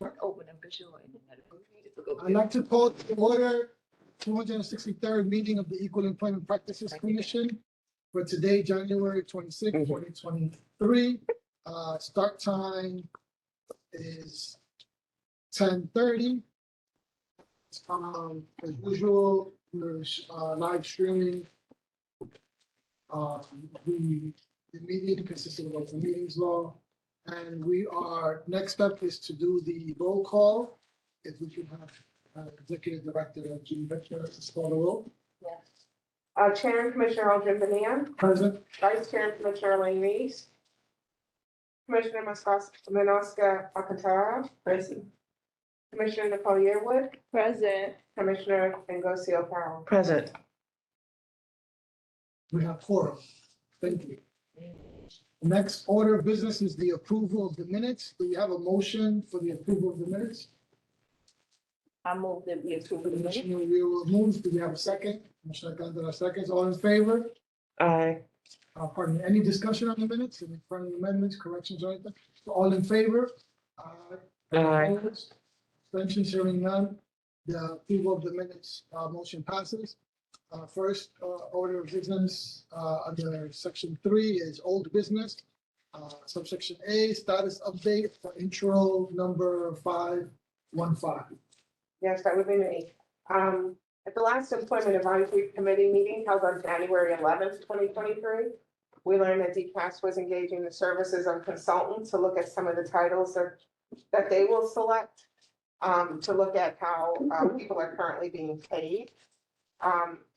Open them for sure. And then let it go. I'd like to call to order 263rd meeting of the Equal Employment Practices Commission for today, January 26, 2023. Start time is 10:30. As usual, we're live streaming. The meeting consisting of the meetings law. And we are, next up is to do the roll call. If we can have Executive Director Jean Victor to call the roll. Yes. Chair and Commissioner Aldrin Bonilla, Present. Vice Chair and Commissioner Elaine Reese, Commissioner Minoska Alcantara, present. Commissioner Nicole Yearwood, Present. Commissioner Ngozi O'Farrell. Present. We have quorum. Thank you. Next order of business is the approval of the minutes. Do we have a motion for the approval of the minutes? I move that we approve the minutes. Commissioner Rio moves. Do we have a second? Commissioner Alcantara seconds. All in favor? Aye. Pardon me, any discussion on the minutes, any friendly amendments, corrections, or anything? All in favor? Aye. Opposed? Abstentions, hearing none. The approval of the minutes, motion passes. First order of business under section 3 is old business. Subsection A, status update for intro number 515. Yes, that would be me. At the last Employment Advisory Committee meeting held on January 11th, 2023, we learned that DCAS was engaging the services of consultants to look at some of the titles that they will select, to look at how people are currently being paid.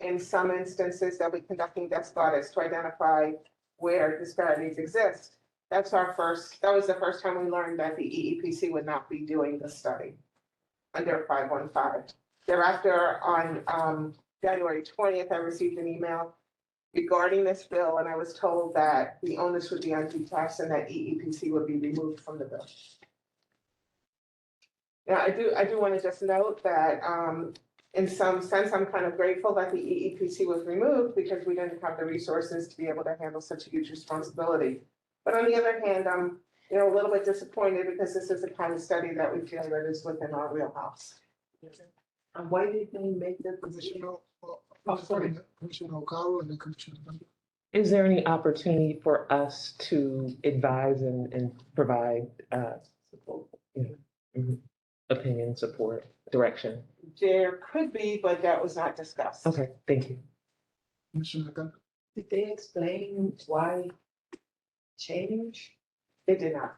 In some instances, they'll be conducting desk audits to identify where disparities exist. That was the first time we learned that the EEPC would not be doing the study under 515. Thereafter, on January 20th, I received an email regarding this bill, and I was told that the onus would be on DCAS and that EEPC would be removed from the bill. Now, I do want to just note that in some sense, I'm kind of grateful that the EEPC was removed because we didn't have the resources to be able to handle such a huge responsibility. But on the other hand, I'm a little bit disappointed because this is the kind of study that we feel that is within our wheelhouse. And why did they make that position? Commissioner O'Carroll and then Commissioner Duncan. Is there any opportunity for us to advise and provide opinion, support, direction? There could be, but that was not discussed. Okay, thank you. Commissioner Duncan. Did they explain why change? They did not.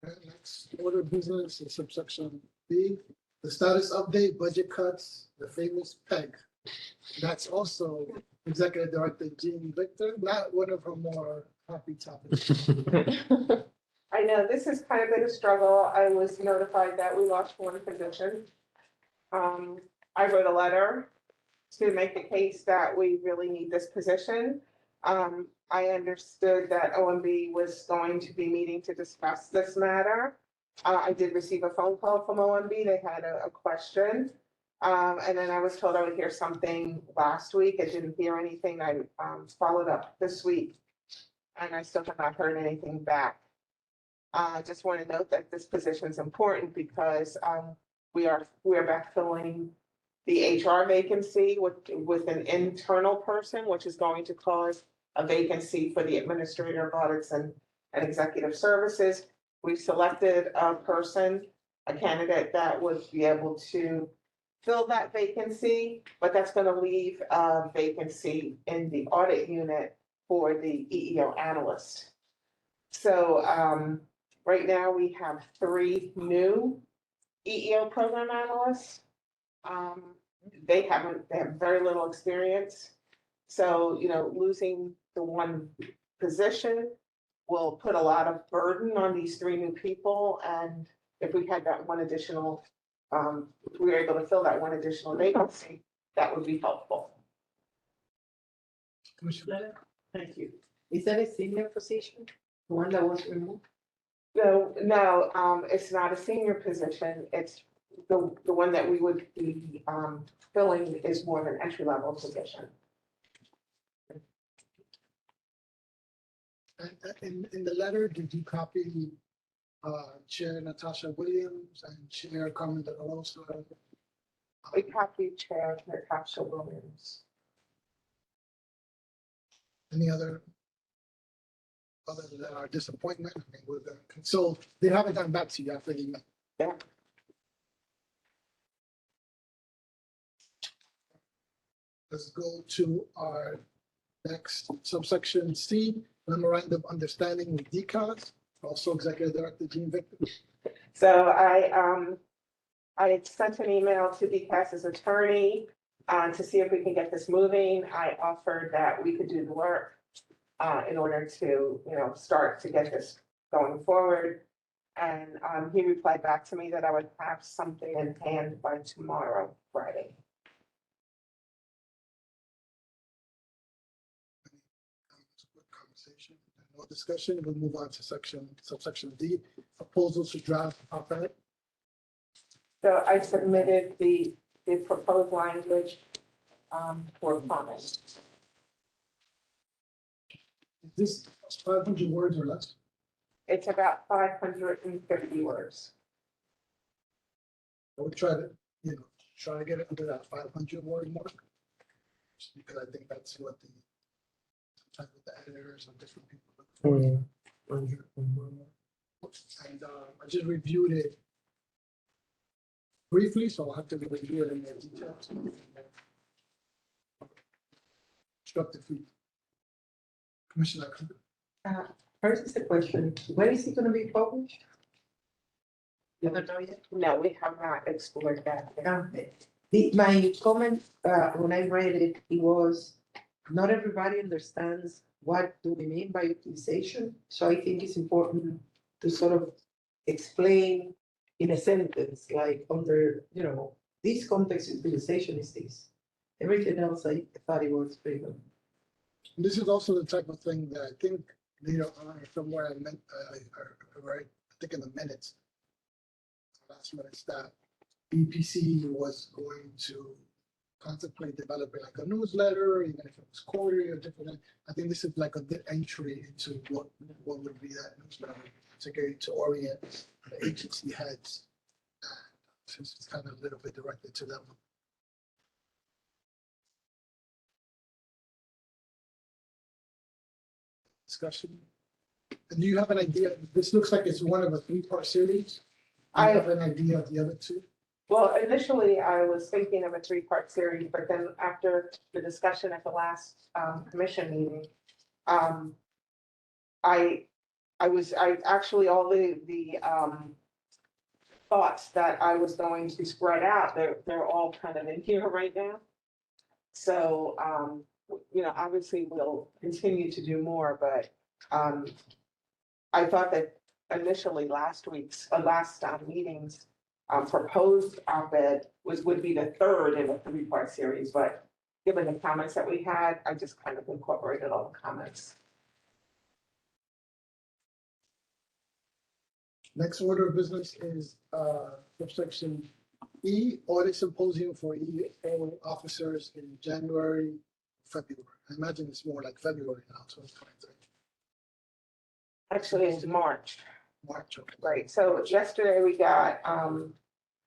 Next order of business is subsection B, the status update, budget cuts, the famous PEG. That's also Executive Director Jean Victor, not one of her more happy topics. I know this has kind of been a struggle. I was notified that we lost one position. I wrote a letter to make the case that we really need this position. I understood that OMB was going to be meeting to discuss this matter. I did receive a phone call from OMB. They had a question. And then I was told I would hear something last week. I didn't hear anything. I followed up this week and I still have not heard anything back. I just want to note that this position is important because we are backfilling the HR vacancy with an internal person, which is going to cause a vacancy for the administrator of audits and executive services. We selected a person, a candidate that would be able to fill that vacancy, but that's going to leave a vacancy in the audit unit for the EEO analyst. So right now we have 3 new EEO program analysts. They have very little experience. So, losing the one position will put a lot of burden on these 3 new people. And if we had that one additional, if we were able to fill that one additional vacancy, that would be helpful. Commissioner. Thank you. Is that a senior position? The one that was removed? No, it's not a senior position. It's the one that we would be filling is more of an entry-level position. And in the letter, did you copy Chair Natasha Williams and Chair Carmen De La Rosa? We copied Chair Natasha Williams. Any other than our disappointment? I mean, so they haven't gone back to you after the email. Yeah. Let's go to our next subsection C, memorandum of understanding with DCAS, also Executive Director Jean Victor. So I sent an email to DCAS's attorney to see if we can get this moving. I offered that we could do the work in order to, start to get this going forward. And he replied back to me that I would have something in hand by tomorrow, Friday. Conversation, no discussion. We'll move on to subsection D, proposals to draft op-ed. So I submitted the proposed language for comment. Is this 500 words or less? It's about 550 words. I would try to, try to get it under that 500 word mark. Just because I think that's what sometimes with the editors and different people look for. And I just reviewed it briefly, so I'll have to review it in more detail. Constructive feedback. Commissioner. First is the question, when is it gonna be published? You don't know yet? No, we have not explored that. My comment, when I read it, it was, not everybody understands what do we mean by utilization. So I think it's important to sort of explain in a sentence, like under, this context utilization is this. Everything else, I thought it was pretty good. This is also the type of thing that I think later on, somewhere I meant, right, I think in the minutes, last minutes, that EPC was going to contemplate developing like a newsletter, even if it was quarterly or different. I think this is like a good entry into what would be that newsletter, particularly to orient the agency heads. Since it's kind of a little bit directed to them. Discussion. And do you have an idea? This looks like it's one of a 3-part series. Do you have an idea of the other two? Well, initially, I was thinking of a 3-part series, but then after the discussion at the last commission meeting, I actually, all the thoughts that I was going to spread out, they're all kind of in here right now. So, obviously we'll continue to do more, but I thought that initially last meeting's proposed op-ed would be the third in a 3-part series, but given the comments that we had, I just kind of incorporated all the comments. Next order of business is subsection E, audit symposium for EEO officers in January, February. I imagine it's more like February now, so it's 23. Actually, it's March. March, okay. Right, so yesterday we got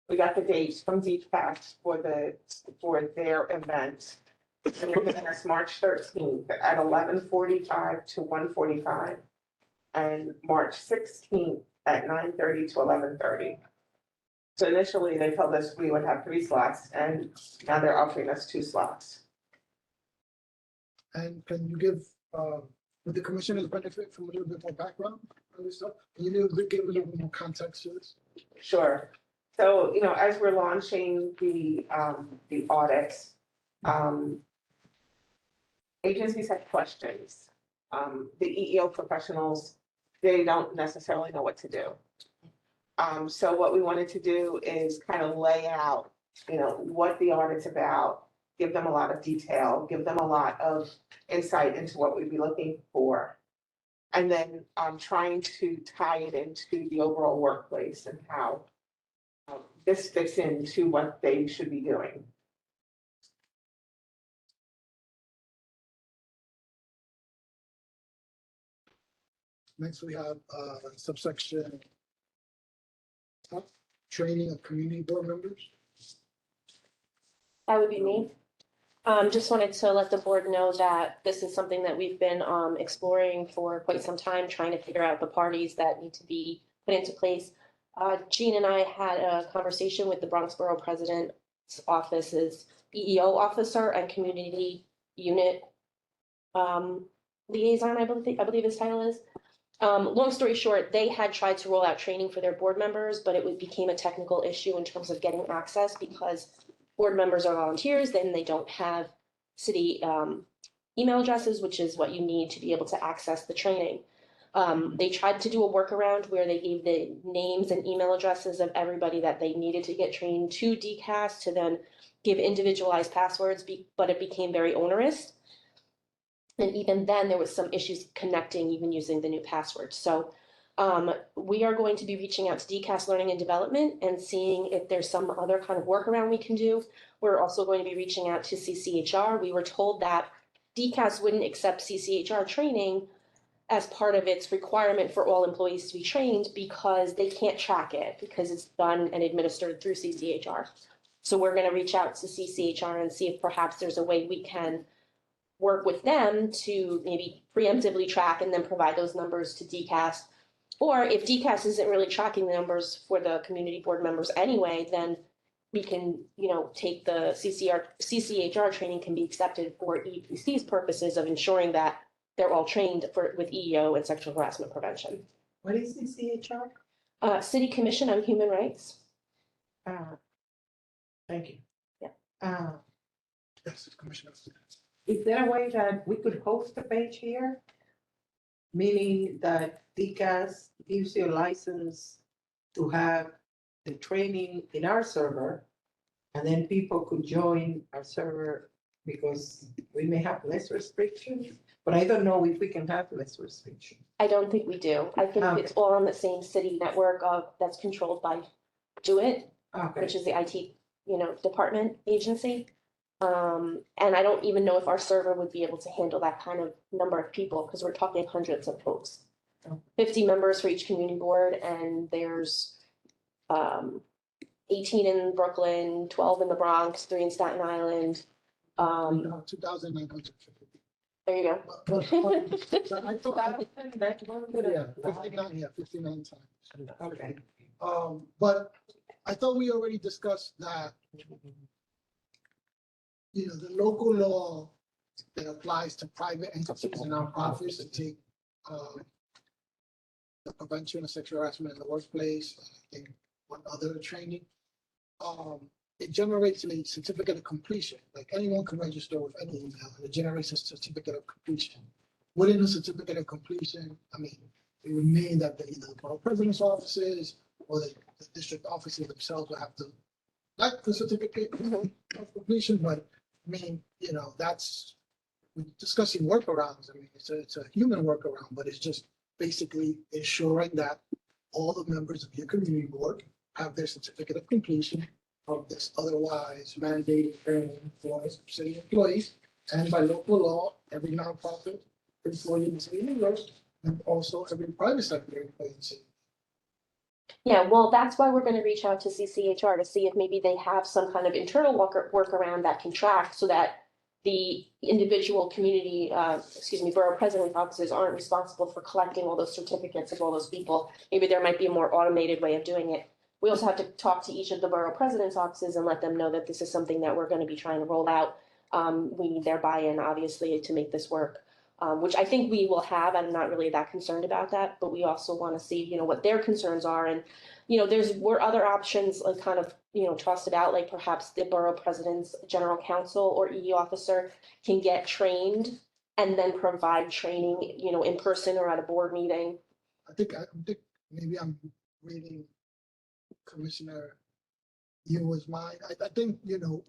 the dates from DPAS for their event. And it's March 13th at 11:45 to 1:45, and March 16th at 9:30 to 11:30. So initially, they told us we would have 3 slots, and now they're offering us 2 slots. And can you give, would the commissioners benefit from a little bit more background on this stuff? Can you give a little bit more context to this? Sure. So, as we're launching the audits, agencies have questions. The EEO professionals, they don't necessarily know what to do. So what we wanted to do is kind of lay out, what the audit's about, give them a lot of detail, give them a lot of insight into what we'd be looking for. And then trying to tie it into the overall workplace and how this fits into what they should be doing. Next, we have subsection training of community board members. That would be me. Just wanted to let the board know that this is something that we've been exploring for quite some time, trying to figure out the parties that need to be put into place. Jean and I had a conversation with the Bronx Borough President's Office's EEO officer and community unit liaison, I believe his title is. Long story short, they had tried to roll out training for their board members, but it became a technical issue in terms of getting access because board members are volunteers, then they don't have city email addresses, which is what you need to be able to access the training. They tried to do a workaround where they gave the names and email addresses of everybody that they needed to get trained to DCAS to then give individualized passwords, but it became very onerous. And even then, there was some issues connecting, even using the new password. So we are going to be reaching out to DCAS Learning and Development and seeing if there's some other kind of workaround we can do. We're also going to be reaching out to CCHR. We were told that DCAS wouldn't accept CCHR training as part of its requirement for all employees to be trained because they can't track it because it's done and administered through CCHR. So we're going to reach out to CCHR and see if perhaps there's a way we can work with them to maybe preemptively track and then provide those numbers to DCAS. Or if DCAS isn't really tracking the numbers for the community board members anyway, then we can, take the CCHR training can be accepted for EEPC's purposes of ensuring that they're all trained with EEO and sexual harassment prevention. What is the CHR? City Commission on Human Rights. Thank you. Yeah. Yes, Commissioner. Is there a way that we could host a page here? Meaning that DCAS gives you a license to have the training in our server, and then people could join our server because we may have less restrictions, but I don't know if we can have less restrictions. I don't think we do. I think Okay. it's all on the same city network that's controlled by DoIT, Okay, which is the IT, department agency. And I don't even know if our server would be able to handle that kind of number of people, because we're talking hundreds of folks. Oh. 50 members for each community board, and there's 18 in Brooklyn, 12 in the Bronx, 3 in Staten Island. 2,950. There you go. But I thought, that's one good. yeah, 59 times. Okay. But I thought we already discussed that, the local law that applies to private entities and nonprofits to take the prevention of sexual harassment in the workplace, I think one other training, it generates a certificate of completion. Like anyone can register with any email, and it generates a certificate of completion. Within the certificate of completion, it would mean that either the borough president's offices or the district offices themselves will have to like the certificate of completion, but that's, we're discussing workarounds. It's a human workaround, but it's just basically ensuring that all the members of your community board have their certificate of completion of this otherwise mandated training for city employees. And by local law, every nonprofit employee in the city of New York, and also every private sector employee in the city. Yeah, well, that's why we're going to reach out to CCHR to see if maybe they have some kind of internal workaround that can track so that the individual community, borough president's offices aren't responsible for collecting all those certificates of all those people. Maybe there might be a more automated way of doing it. We also have to talk to each of the borough president's offices and let them know that this is something that we're going to be trying to roll out. We need their buy-in, obviously, to make this work. Which I think we will have. I'm not really that concerned about that, but we also want to see, what their concerns are. And, were other options like kind of, tossed about, like perhaps the borough president's general counsel or EE officer can get trained and then provide training, in person or at a board meeting. I think maybe I'm reading Commissioner Yu's mind. I think, in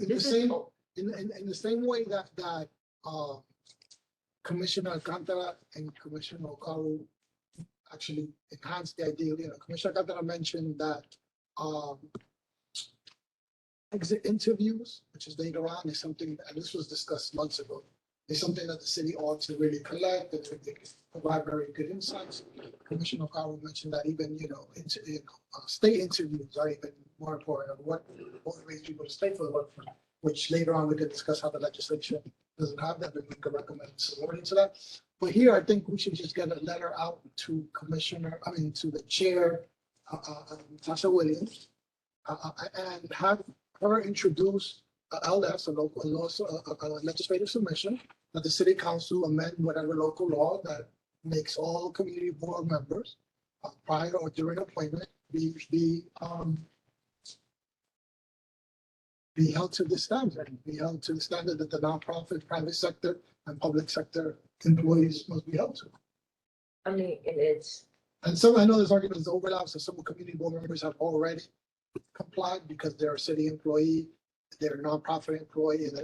the same way that Commissioner Alcantara and Commissioner Okaru actually enhanced the idea. Commissioner Alcantara mentioned that exit interviews, which is later on, is something, and this was discussed months ago, It's something that the city ought to really collect, and they can provide very good insights. Commissioner Powell mentioned that even, state interviews are even more important, of what motivates people to stay for the workforce, which later on we can discuss how the legislation doesn't have that, but we can recommend supporting to that. But here, I think we should just get a letter out to to the chair, Tasha Williams, and have her introduce LS, a legislative submission, that the city council amend whatever local law that makes all community board members prior or during appointment be held to the standard, that the nonprofit, private sector, and public sector employees must be held to. I mean, it's, And some, I know there's arguments overlap, so some community board members have already complied because they're a city employee, they're a nonprofit employee, and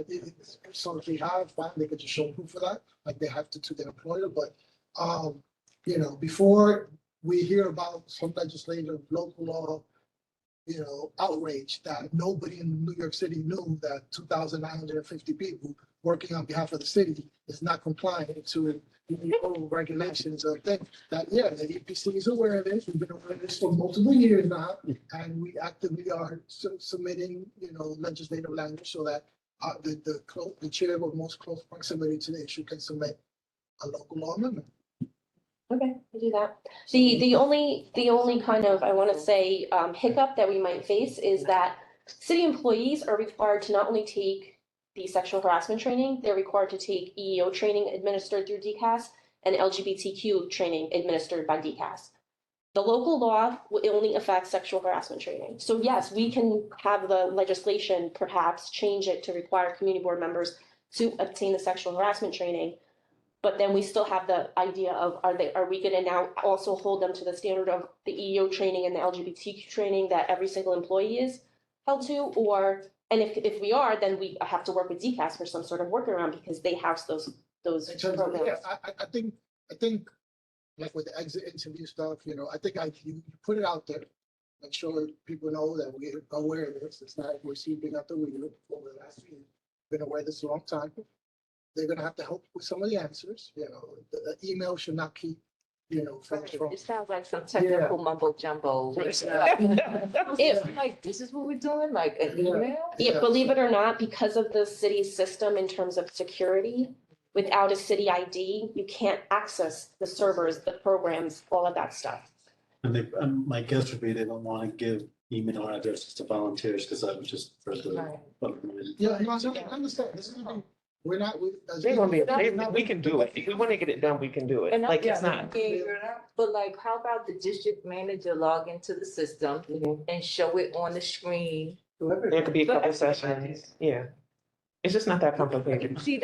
so if they have, fine, they could just show proof of that, like they have to their employer, but, before we hear about some legislative local law, outrage that nobody in New York City knew that 2,950 people working on behalf of the city is not complying to the old regulations of things, the EPC is aware of this. We've been aware of this for multiple years now, and we actively are submitting, legislative language so that the chair with most close proximity to the issue can submit a local law amendment. Okay, we'll do that. The only kind of, I want to say, hiccup that we might face is that city employees are required to not only take the sexual harassment training, they're required to take EEO training administered through DCAS and LGBTQ training administered by DCAS. The local law will only affect sexual harassment training. So yes, we can have the legislation perhaps change it to require community board members to obtain the sexual harassment training. But then we still have the idea of, are we gonna now also hold them to the standard of the EEO training and the LGBTQ training that every single employee is held to? And if we are, then we have to work with DCAS for some sort of workaround because they house those In terms of, programs. I think, like with the exit interview stuff, I think you put it out there. Make sure people know that we're aware of this. It's not, we're sweeping out the wheel over the last year. Been aware of this a long time. They're gonna have to help with some of the answers, the email should not keep, folks from. it sounds like some technical mumbo jumbo. It's like, this is what we're doing, like an email? Yeah, believe it or not, because of the city's system in terms of security, without a city ID, you can't access the servers, the programs, all of that stuff. And my guess would be they don't want to give email addresses to volunteers because that was just for the. Right. Yeah, no, I understand. This is gonna be, we're not, They're gonna be, we can do it. If we want to get it done, we can do it. And Like, it's not. But like, how about the district manager log into the system and show it on the screen? There could be a couple sessions, yeah. It's just not that complicated. See,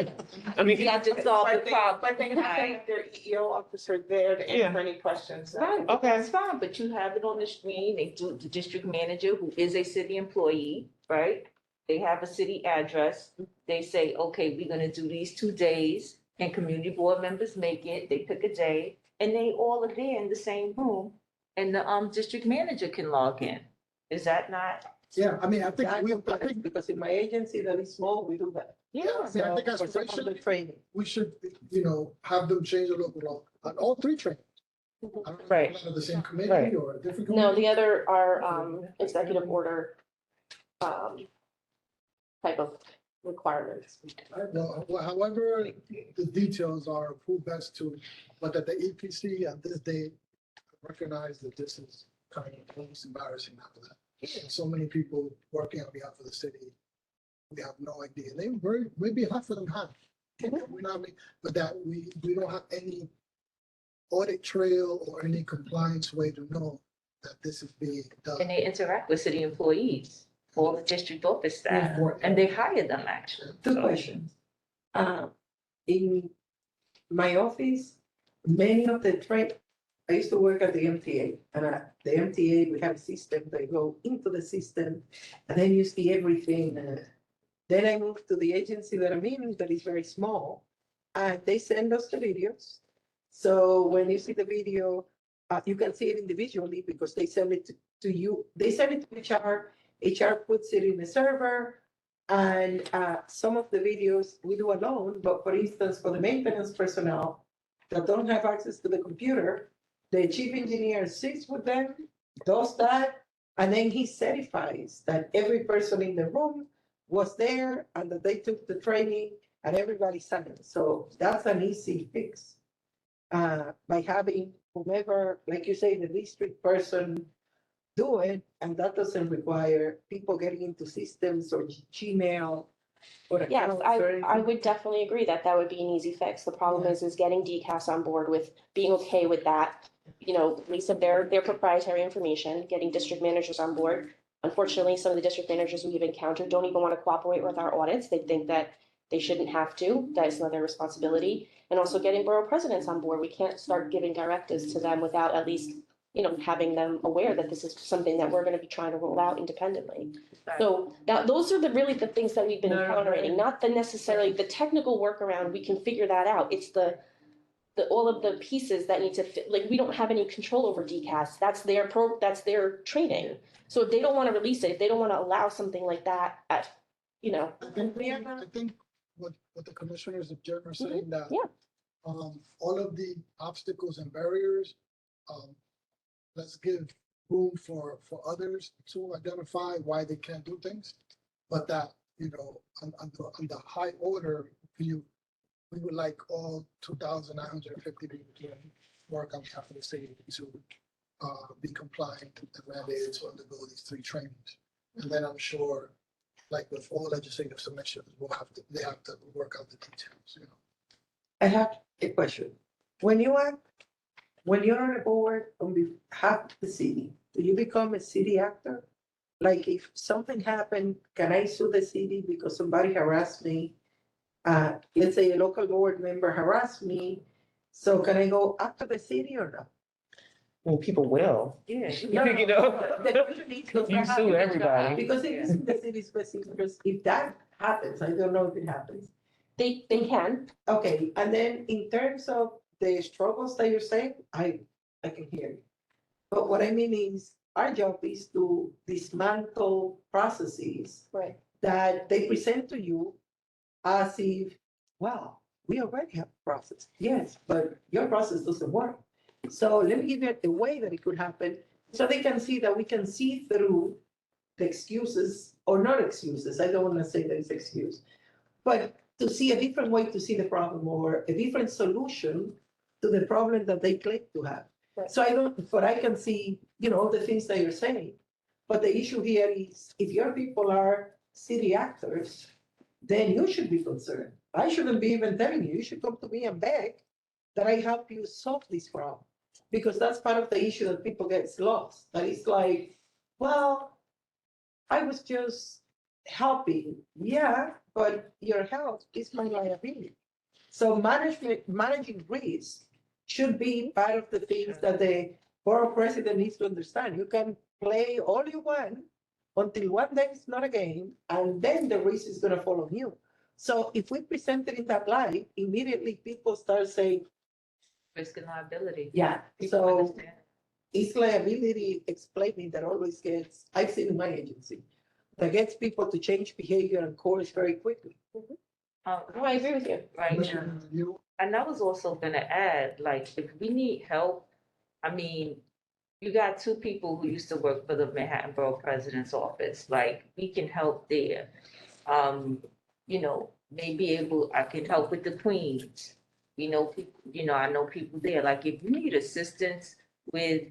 I mean, you have to solve the problem. But they have to have their EEO officer there to answer any questions. Right, Okay. that's fine, but you have it on the screen, they do, the district manager, who is a city employee, right? They have a city address, they say, okay, we're gonna do these 2 days, and community board members make it, they pick a day, and they all are there in the same room, and the, district manager can log in. Is that not? yeah, I mean, I think, Because in my agency that is small, we do that. I think that's For some of the training. we should, have them change the local law on all 3 trainings. I don't know if Right. it's under the same Right. committee or a different. No, committee. the other are executive order type of requirements. Well, however, the details are who best to, but that the EPC at this day recognize that this is kind of almost embarrassing after that. So many people working on behalf of the city, we have no idea. They maybe half of them have. We're not, but that we don't have any audit trail or any compliance way to know that this is being done. And they interact with city employees, all the district office staff, and they hire them actually. Two So- questions. In my office, many of the I used to work at the MTA, and at the MTA, we have a system, they go into the system, and then you see everything. Then I moved to the agency that I'm in, that is very small, and they send us the videos. So when you see the video, you can see it individually because they send it to you. They send it to HR. HR puts it in the server. And some of the videos we do alone, but for instance, for the maintenance personnel that don't have access to the computer, the chief engineer sits with them, does that, and then he certifies that every person in the room was there and that they took the training and everybody signed. So that's an easy fix. By having whomever, like you say, the district person do it, and that doesn't require people getting into systems or Gmail or Yes, accounts or I anything. would definitely agree that that would be an easy fix. The problem is getting DCAS on board with being okay with that. You know, Lisa, their proprietary information, getting district managers on board. Unfortunately, some of the district managers we've encountered don't even want to cooperate with our audits. They think that they shouldn't have to, that is not their responsibility. And also getting borough presidents on board. We can't start giving directives to them without at least, you know, having them aware that this is something that we're gonna be trying to roll out independently. So that, those are really the things that we've been No, encountering, not the necessarily, the technical workaround, we can figure that out. It's the all of the pieces that need to fit, like, we don't have any control over DCAS. That's their training. So if they don't want to release it, if they don't want to allow something like that at, you know. I think what the commissioners of Jern are saying that. Yeah. All of the obstacles and barriers, let's give room for others to identify why they can't do things. But that, you know, on the high order view, we would like all 2,950 people to work on behalf of the city to be compliant and mandated to undergo these 3 trainings. And then I'm sure, like with all legislative submissions, they have to work out the details, you know. I have a question. When you're on a board on behalf of the city, do you become a city actor? Like if something happened, can I sue the city because somebody harassed me? Let's say a local board member harassed me, so can I go after the city or not? Well, people will. Yeah. You know, The question is, does you that sue happen? everybody. Because it is in the city's best interest. If that happens, I don't know if it happens. They can, Okay, and then in terms of the struggles that you're saying, I can hear you. But what I mean is, our job is to dismantle processes right, that they present to you as if, well, we already have a process. Yes, but your process doesn't work. So let me give you a way that it could happen, so they can see that we can see through the excuses, or not excuses, I don't want to say that it's excuse, but to see a different way to see the problem, or a different solution to the problem that they claim to have. Right. So I can see, you know, the things that you're saying. But the issue here is, if your people are city actors, then you should be concerned. I shouldn't be even telling you. You should come to me and beg that I help you solve this problem. Because that's part of the issue that people get lost. That it's like, well, I was just helping. Yeah, but your help is my liability. So managing risk should be part of the things that the borough president needs to understand. You can play all you want until one day it's not a game, and then the risk is gonna fall on you. So if we present it in that light, immediately people start saying, Risk and liability. yeah, People so understand. it's liability explaining that always gets, I've seen in my agency, that gets people to change behavior and course very quickly. no, I agree with you. Right. Commissioner Review, And I was also gonna add, like, if we need help, I mean, you got 2 people who used to work for the Manhattan Borough President's office, like, we can help there. You know, I can help with the Queens. You know, I know people there, like, if you need assistance with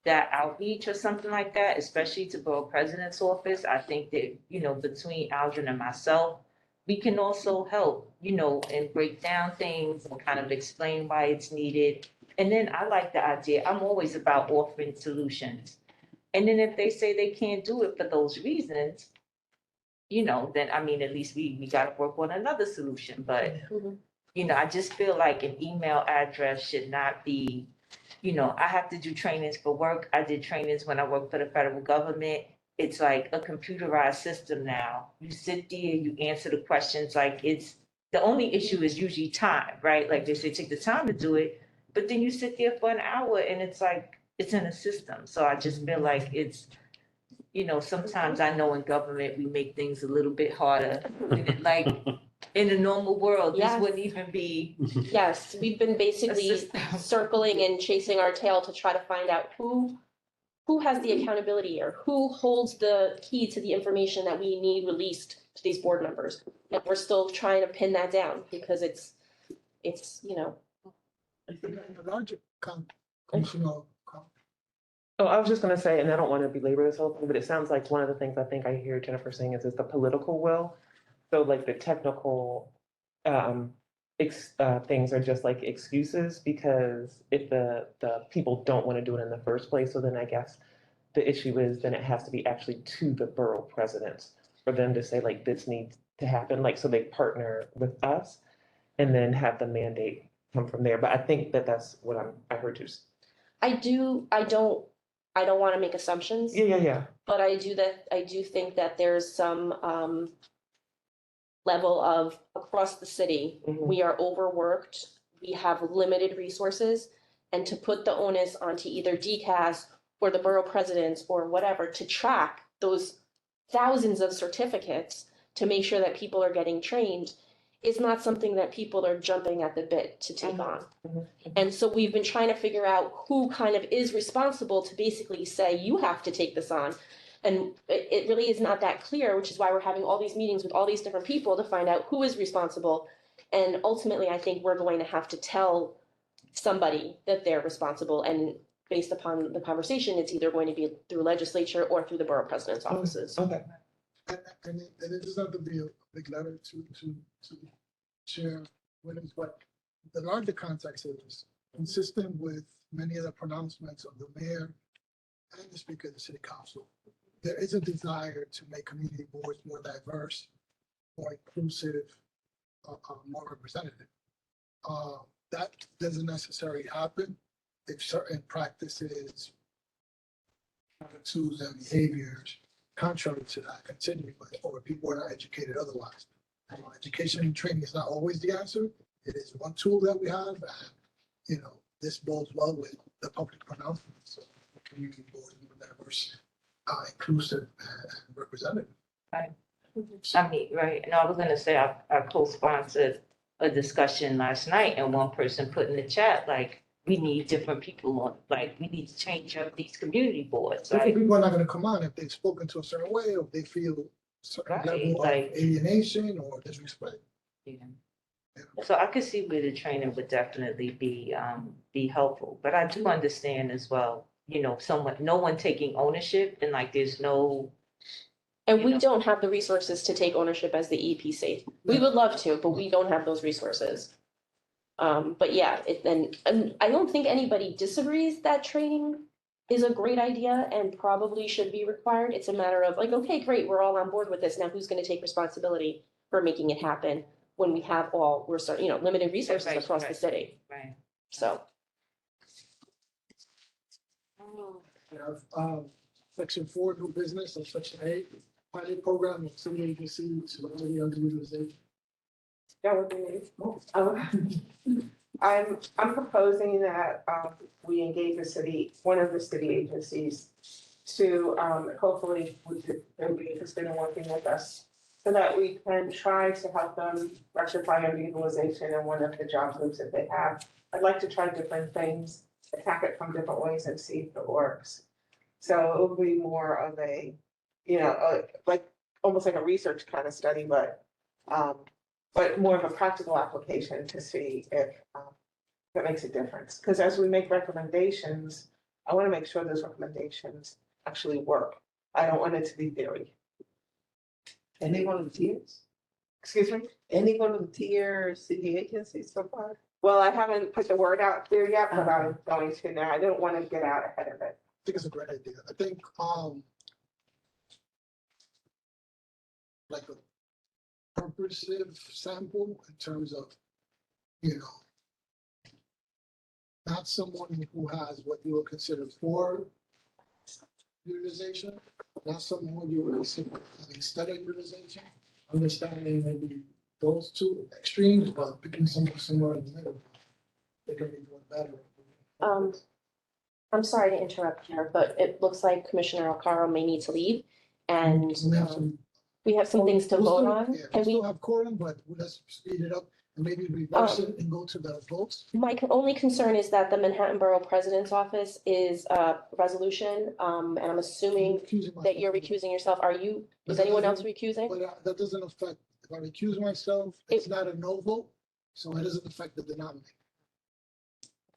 that outreach or something like that, especially to Borough President's office, I think that, you know, between Aldrin and myself, we can also help, you know, and break down things and kind of explain why it's needed. And then I like the idea, I'm always about offering solutions. And then if they say they can't do it for those reasons, you know, then, I mean, at least we gotta work on another solution, but, Mhm. you know, I just feel like an email address should not be, you know, I have to do trainings for work. I did trainings when I worked for the federal government. It's like a computerized system now. You sit there, you answer the questions, like the only issue is usually time, right? Like they say, take the time to do it, but then you sit there for an hour and it's like, it's in a system. So I just feel like you know, sometimes I know in government, we make things a little bit harder. Like, in the normal world, this Yes. wouldn't even be Yes, we've been a basically system. circling and chasing our tail to try to find out who has the accountability or who holds the key to the information that we need released to these board members. And we're still trying to pin that down because it's, you know, I think in the larger Commissioner, Oh, I was just gonna say, and I don't want to belabor this whole thing, but it sounds like one of the things I think I hear Jennifer saying is the political will. So like the technical things are just like excuses because if the people don't want to do it in the first place, so then I guess the issue is then it has to be actually to the borough presidents for them to say like this needs to happen, like so they partner with us and then have the mandate come from there. But I think that that's what I heard you. I don't want to make assumptions. Yeah. But I do think that there's some level of across the city, Mhm. we are overworked, we have limited resources, and to put the onus onto either DCAS or the borough presidents or whatever to track those thousands of certificates to make sure that people are getting trained is not something that people are jumping at the bit to take on. And so we've been trying to figure out who kind of is responsible to basically say, you have to take this on. And it really is not that clear, which is why we're having all these meetings with all these different people to find out who is responsible. And ultimately, I think we're going to have to tell somebody that they're responsible. And based upon the conversation, it's either going to be through legislature or through the borough president's offices. Okay. and it doesn't have to be a big letter to Chair Williams, but the larger context is consistent with many of the pronouncements of the mayor and the speaker of the city council. There is a desire to make community boards more diverse, more inclusive, more representative. That doesn't necessarily happen if certain practices, attitudes and behaviors contrary to that continue, or people are not educated otherwise. Education and training is not always the answer. It is one tool that we have, and, you know, this bodes well with the public pronouncements of the community board, more diverse, inclusive, and representative. Right. I mean, right, and I was gonna say, I co-sponsored a discussion last night, and one person put in the chat, like, we need different people on, like, we need to change up these community boards, Different like, people are not gonna come on if they've spoken to a certain way, or if they feel certain Right, level of like- alienation or disrespect. you know. So I could see where the training would definitely be helpful, but I do understand as well, you know, no one taking ownership and like there's no. And we You know. don't have the resources to take ownership as the EPC. We would love to, but we don't have those resources. But yeah, and I don't think anybody disagrees that training is a great idea and probably should be required. It's a matter of like, okay, great, we're all on board with this. Now who's gonna take responsibility for making it happen when we have limited resources Right, across the right. city? Right. So, We have, section 4, new business, and section 8, pilot program of city agencies, already underutilization. That would be me. I'm proposing that, we engage one of the city agencies to, hopefully, they'll be interested in working with us so that we can try to help them rectify underutilization in one of the job groups that they have. I'd like to try different things, attack it from different ways and see if it works. So it'll be more of a, like, almost like a research kind of study, but more of a practical application to see if that makes a difference. Because as we make recommendations, I want to make sure those recommendations actually work. I don't want it to be theory. Any volunteers? Excuse me? Any volunteer city agencies so far? Well, I haven't put the word out there yet, but I'm going to now. I don't want to get out ahead of it. I think it's a great idea. I think, like a purposive sample in terms of, not someone who has what you would consider poor utilization, not someone you would consider having study utilization, understanding maybe those two extremes, but picking somewhere in the middle. They can be doing better. I'm sorry to interrupt here, but it looks like Commissioner Alcaro may need to leave. And We have some. we have some things to We'll vote still- on. yeah, Can we still we, have quorum, but let's speed it up and maybe reverse it and go to the votes. my only concern is that the Manhattan Borough President's Office is a resolution, and I'm assuming Recusing that you're myself. recusing yourself. Are you, But is that anyone else doesn't- recusing? But that doesn't affect, if I recuse myself, it's not a no vote, so it doesn't affect the denominator.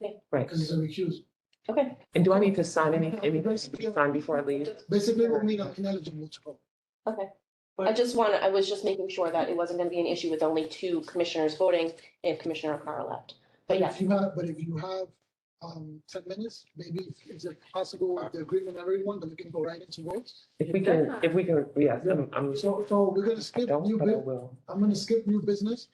Right. Because it's a recuse. Okay, And do I need to sign anything sign before I leave? Basically, we mean I'm ineligible to vote. okay. I was just making sure that it wasn't gonna be an issue with only two commissioners voting if Commissioner Alcaro left. But yeah, If you have, 10 minutes, maybe is it possible with the agreement of everyone that we can go right into votes? If we can, yes, I'm, So we're gonna skip don't, new but I business. will. I'm gonna skip new business,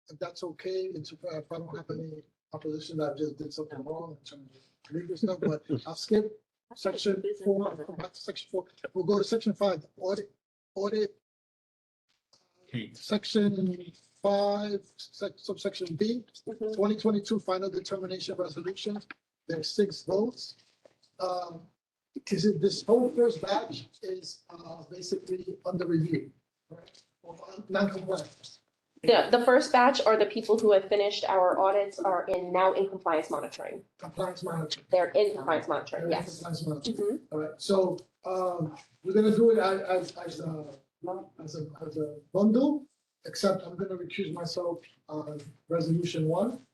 if that's okay, if I don't have any opposition that I just did something wrong in terms of legal stuff, but I'll skip section 4, come back to section 4. We'll go to section 5, audit, section 5, subsection B, Mhm. 2022 final determination resolution. There's 6 votes. Is it this whole first batch is basically under review? Right? Or non-compliant? yeah, the first batch are the people who have finished our audits are now in compliance monitoring. Compliance monitoring. They're in compliance monitoring, yes. Compliance monitoring. Mhm. All right, so, we're gonna do it as a bundle, except I'm gonna recuse myself on resolution 1.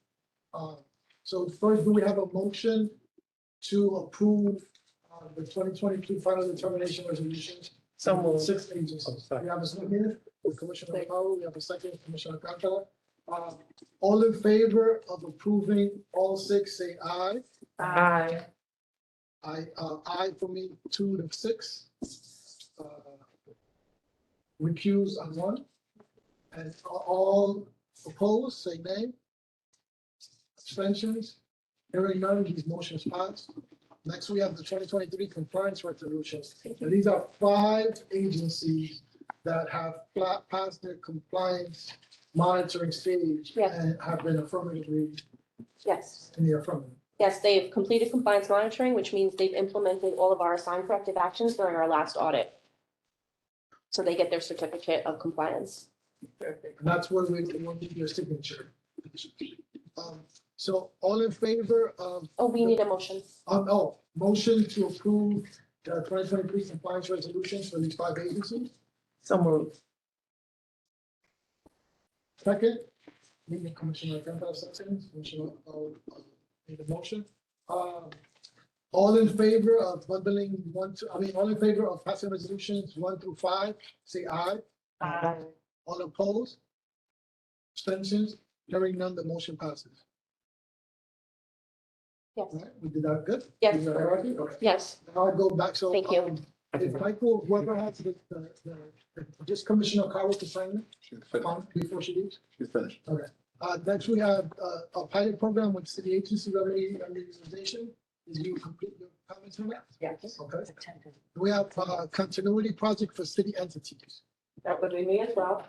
So first, do we have a motion to approve, the 2022 final determination resolutions? So moved. 6 agencies. Oh, sorry. We have a second, with Commissioner Powell, we have a second, Commissioner Alcantara. All in favor of approving all 6, say aye. Aye. Aye for me, 2 to 6. Recuse on 1. And all opposed, say nay. Abstentions, hearing none, these motions pass. Next, we have the 2023 compliance resolutions. And these are 5 agencies that have passed their compliance monitoring stage Yes. and have been affirmatively Yes, in the affirmative. yes, they've completed compliance monitoring, which means they've implemented all of our assigned corrective actions during our last audit. So they get their certificate of compliance. And that's where we need your signature. So all in favor of, Oh, we need a motion. motion to approve the 2023 compliance resolutions for these 5 agencies? So moved. Second, meeting Commissioner Alcantara, second, Commissioner, need a motion. All in favor of bundling all in favor of passing resolutions 1 through 5, say aye. Aye. All opposed? Abstentions? Hearing none, the motion passes. Yes, All right, we did that good? Yes. Is that all right? Okay. yes, Now I go back, so. Thank you. If Michael, whoever has just Commissioner Carroll to sign it, She's finished. before she leaves. She's finished. Next, we have a pilot program with city agency revenue utilization. Is you complete your comments on that? Yes. Okay. We have continuity project for city entities. That would be me as well.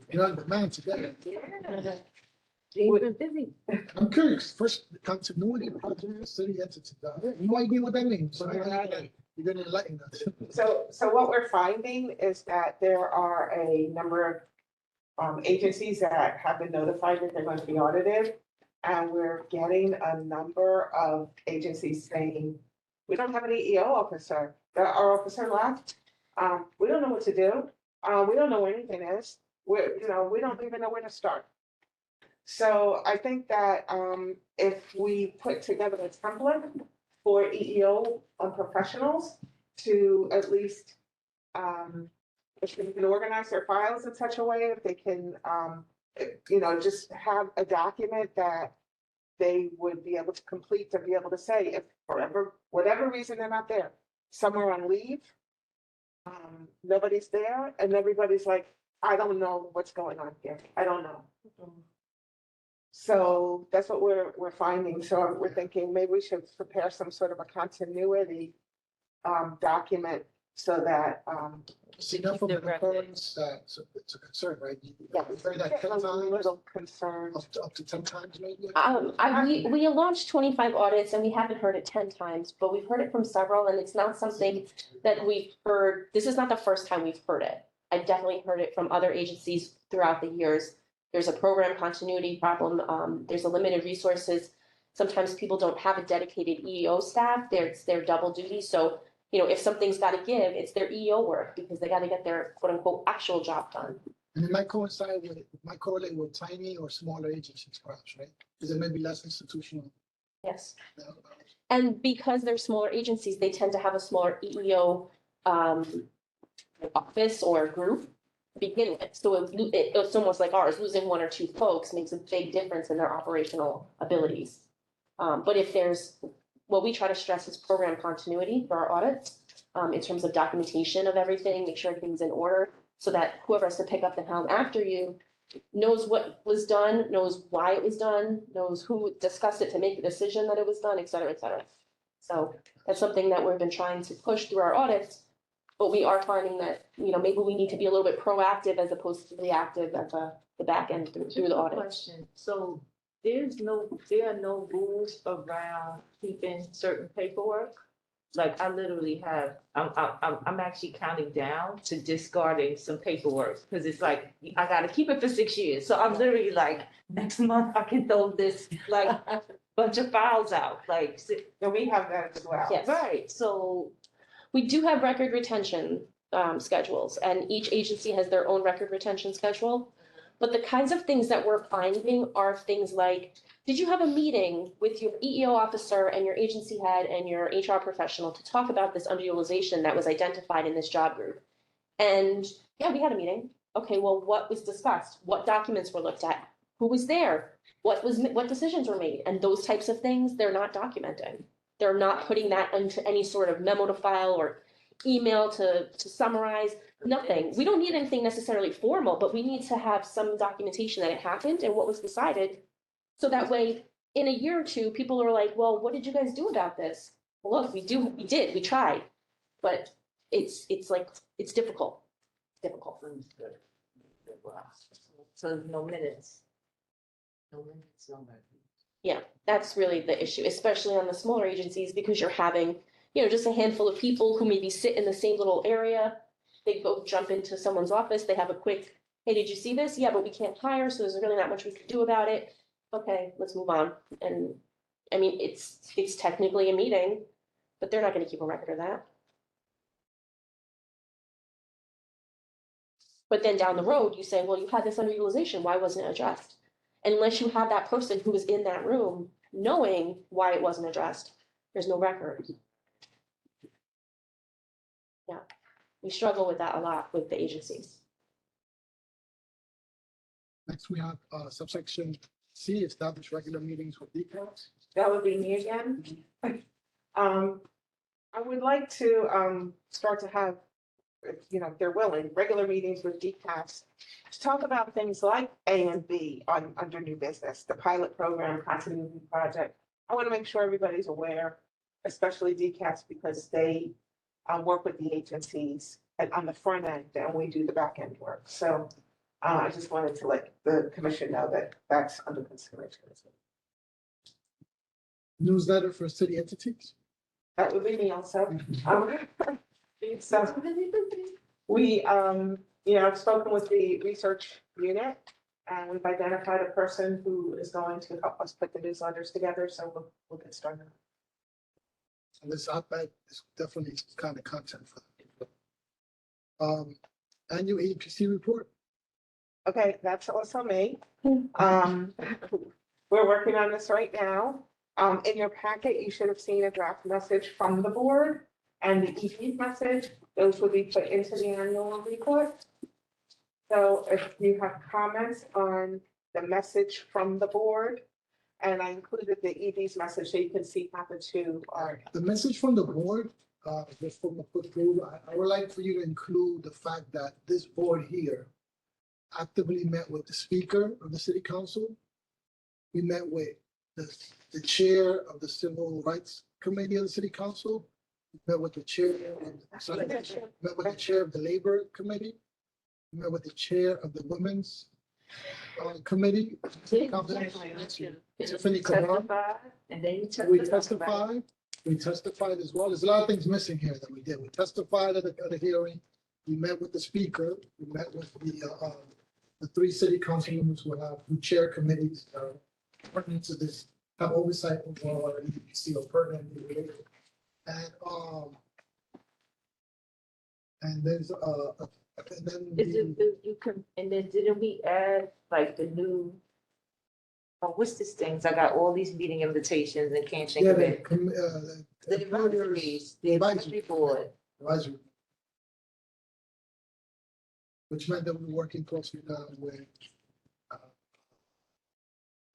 You're on demand today. You've been busy. I'm curious, first, continuity project for city entities. No idea what that means, so you're gonna enlighten us. So what we're finding is that there are a number of agencies that have been notified that they're going to be audited. And we're getting a number of agencies saying, we don't have an EEO officer, our officer left. We don't know what to do. We don't know where anything is. We don't even know where to start. So I think that if we put together a template for EEO professionals to at least, if they can organize their files in such a way, if they can, just have a document that they would be able to complete to be able to say if for whatever reason they're not there, somewhere on leave, nobody's there and everybody's like, I don't know what's going on here. I don't know. So that's what we're finding. So we're thinking maybe we should prepare some sort of a continuity document so that, See, enough of The the record. occurrence, so it's a concern, right? yeah, You've heard that 10 a times, little concerned. up to 10 times maybe? We launched 25 audits and we haven't heard it 10 times, but we've heard it from several and it's not something that we've heard. This is not the first time we've heard it. I've definitely heard it from other agencies throughout the years. There's a program continuity problem. There's a limited resources. Sometimes people don't have a dedicated EEO staff. They're double duty. So, you know, if something's got to give, it's their EEO work because they got to get their quote unquote actual job done. And it might correlate with tiny or smaller agencies perhaps, right? Because it may be less institutional. Yes. uh, And because they're smaller agencies, they tend to have a smaller EEO office or group to begin with. So it's almost like ours, losing one or two folks makes a big difference in their operational abilities. But if there's, what we try to stress is program continuity for our audits, in terms of documentation of everything, make sure everything's in order, so that whoever has to pick up the helm after you knows what was done, knows why it was done, knows who discussed it to make the decision that it was done, et cetera, et cetera. So that's something that we've been trying to push through our audits, but we are finding that, you know, maybe we need to be a little bit proactive as opposed to reactive at the back end through the audit. Question, so there are no rules around keeping certain paperwork? Like I literally have, I'm actually counting down to discarding some paperwork, because it's like, I gotta keep it for 6 years, so I'm literally like, next month I can throw this, like, bunch of files out, like, And we have that as well. Yes. right, so. We do have record retention schedules, and each agency has their own record retention schedule. But the kinds of things that we're finding are things like, did you have a meeting with your EEO officer and your agency head and your HR professional to talk about this underutilization that was identified in this job group? And yeah, we had a meeting. Okay, well, what was discussed? What documents were looked at? Who was there? What decisions were made? And those types of things, they're not documenting. They're not putting that into any sort of memo to file or email to summarize, nothing. We don't need anything necessarily formal, but we need to have some documentation that it happened and what was decided. So that way, in a year or two, people are like, well, what did you guys do about this? Well, look, we tried, but it's difficult. Difficult. So no minutes. No minutes, no minutes. Yeah, that's really the issue, especially on the smaller agencies, because you're having, you know, just a handful of people who maybe sit in the same little area. They go jump into someone's office, they have a quick, hey, did you see this? Yeah, but we can't hire, so there's really not much we can do about it. Okay, let's move on. And I mean, it's technically a meeting, but they're not gonna keep a record of that. But then down the road, you say, well, you had this underutilization, why wasn't it addressed? Unless you have that person who was in that room knowing why it wasn't addressed, there's no record. Yeah, we struggle with that a lot with the agencies. Next, we have subsection C, establish regular meetings with DCAS. That would be me again. I would like to start to have, you know, if they're willing, regular meetings with DCAS to talk about things like A and B under new business, the pilot program, continuity project. I want to make sure everybody's aware, especially DCAS, because they work with the agencies on the front end and we do the back end work. So I just wanted to let the commission know that that's under consideration. Newsletter for city entities. That would be me also. So we, you know, I've spoken with the research unit and we've identified a person who is going to help us put the newsletters together. So we'll get started. And this op-ed is definitely kind of content for them. Annual EEPC report. Okay, that's also me. We're working on this right now. In your packet, you should have seen a draft message from the board and the EP message. Those will be put into the annual report. So if you have comments on the message from the board, and I included the ED's message so you can see how the two are. The message from the board, just from the quick through, I would like for you to include the fact that this board here actively met with the speaker of the city council. We met with the chair of the civil rights committee of the city council. Met with the chair, met with the chair of the Labor Committee, met with the chair of the Women's Committee. Tiffany Kamal. Testified, and then you We testified. testified as well. There's a lot of things missing here that we did. We testified at the hearing. We met with the speaker. We met with the three city council members who chair committees pertinent to this, have oversight over our EPC or pertinent related. And there's and then Is it, you can, and then didn't we add like the new, oh, what's this things? I got all these meeting invitations and can't think yeah, of the it. The employers the advisory board. advisory, which meant that we were working closely now with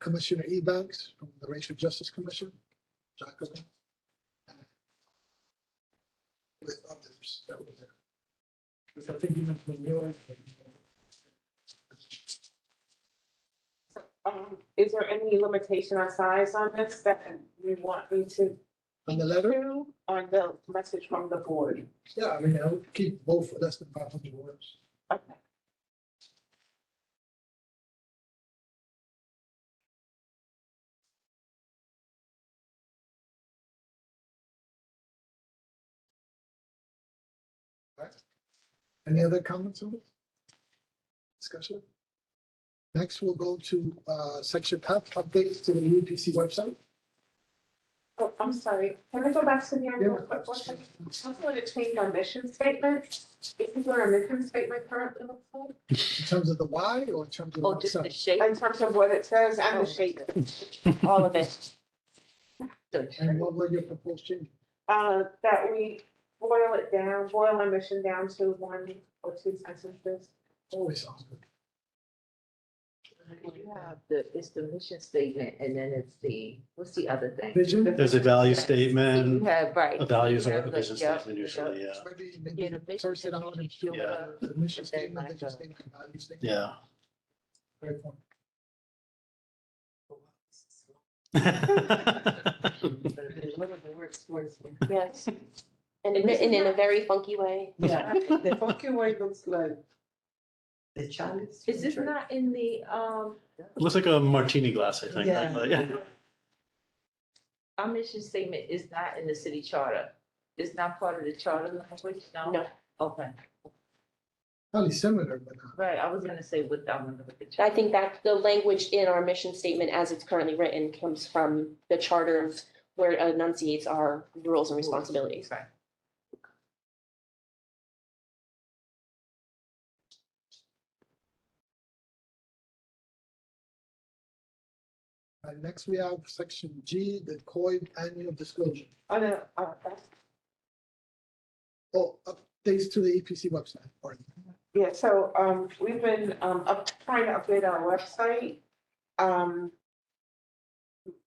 Commissioner Ebanks from the Racial Justice Commission, Jacqueline, and with others that were there. Because I think you mentioned yours. Is there any limitation on size on this that you want me to On the letter, do on the message from the board? yeah, I mean, I would keep both for less than 500 words. Okay. Any other comments on this? Discussion? Next, we'll go to section F, updates to the EEPC website. Oh, I'm sorry, can I go back to the, Yeah. what second? I just want to change our mission statement. Isn't there a mission statement currently looks like? In terms of the why or in terms of the Oh, just the website? shape. In terms of what it says and the shape, All of it. And what were your proposed changes? that we boil it down, boil our mission down to 1 or 2 sentences. Always sounds good. You have it's the mission statement, and then it's what's the other thing? Vision? There's a value You statement, have, right. a values You or have a the- vision yeah, statement usually, yeah. Maybe, Yeah, maybe the vision first it out and statement, Yeah. the mission and then statement, like vision a- statement, and value statement. Yeah. Great point. Yes. And written in a very funky way. Yeah, the funky way looks like the chalice. Is this not in the, It looks like a martini glass, I think. Yeah. Like, yeah. our mission statement is not in the city charter? It's not part of the charter language, no? No. Okay, Probably similar, but not. right, I was gonna say what I wonder what the I charter. think that the language in our mission statement as it's currently written comes from the charters where it enunciates our roles and responsibilities. Right. Next, we have section G, the COID annual disclosure. Oh, no, that's Oh, updates to the EPC website. Pardon. yeah, so, we've been, trying to update our website.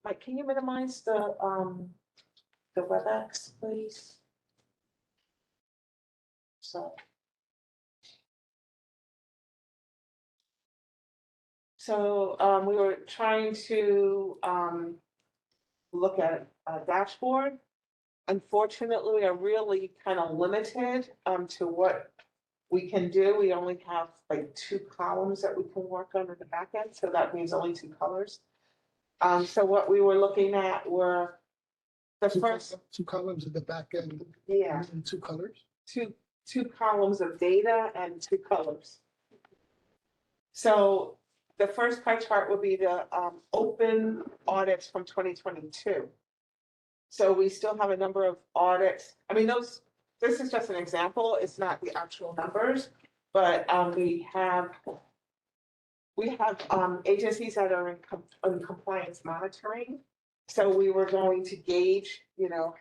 Mike, can you minimize the WebEx, please? So, we were trying to, look at a dashboard. Unfortunately, we are really kind of limited, to what we can do. We only have like 2 columns that we can work on in the back end, so that means only 2 colors. So what we were looking at were the first, Two columns at the back end, yeah, and 2 colors. two columns of data and 2 colors. So the first pie chart would be the open audits from 2022. So we still have a number of audits. I mean, this is just an example. It's not the actual numbers, but we have agencies that are in compliance monitoring. So we were going to gauge,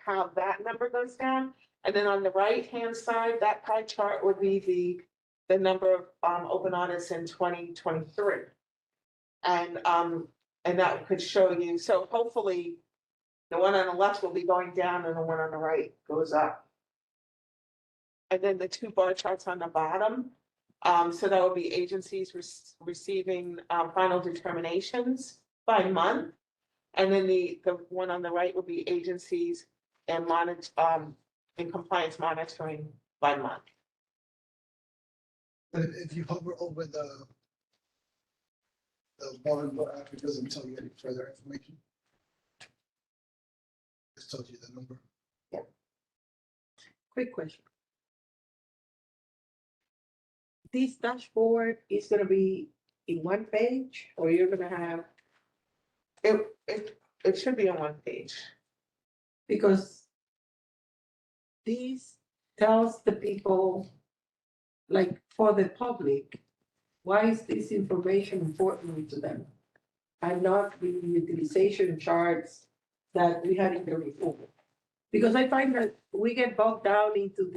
how that number goes down. And then on the right-hand side, that pie chart would be the number of open audits in 2023. And that could show you, so hopefully the one on the left will be going down and the one on the right goes up. And then the 2 bar charts on the bottom, so that would be agencies receiving final determinations by month. And then the one on the right would be agencies and and compliance monitoring by month. But if you hover over the warrant app, it doesn't tell you any further information. It tells you the number. Quick question. This dashboard is gonna be in one page, or you're gonna have, It should be on one page. because this tells the people, like, for the public, why is this information important to them? And not the utilization charts that we had in the report. Because I find that we get bogged down into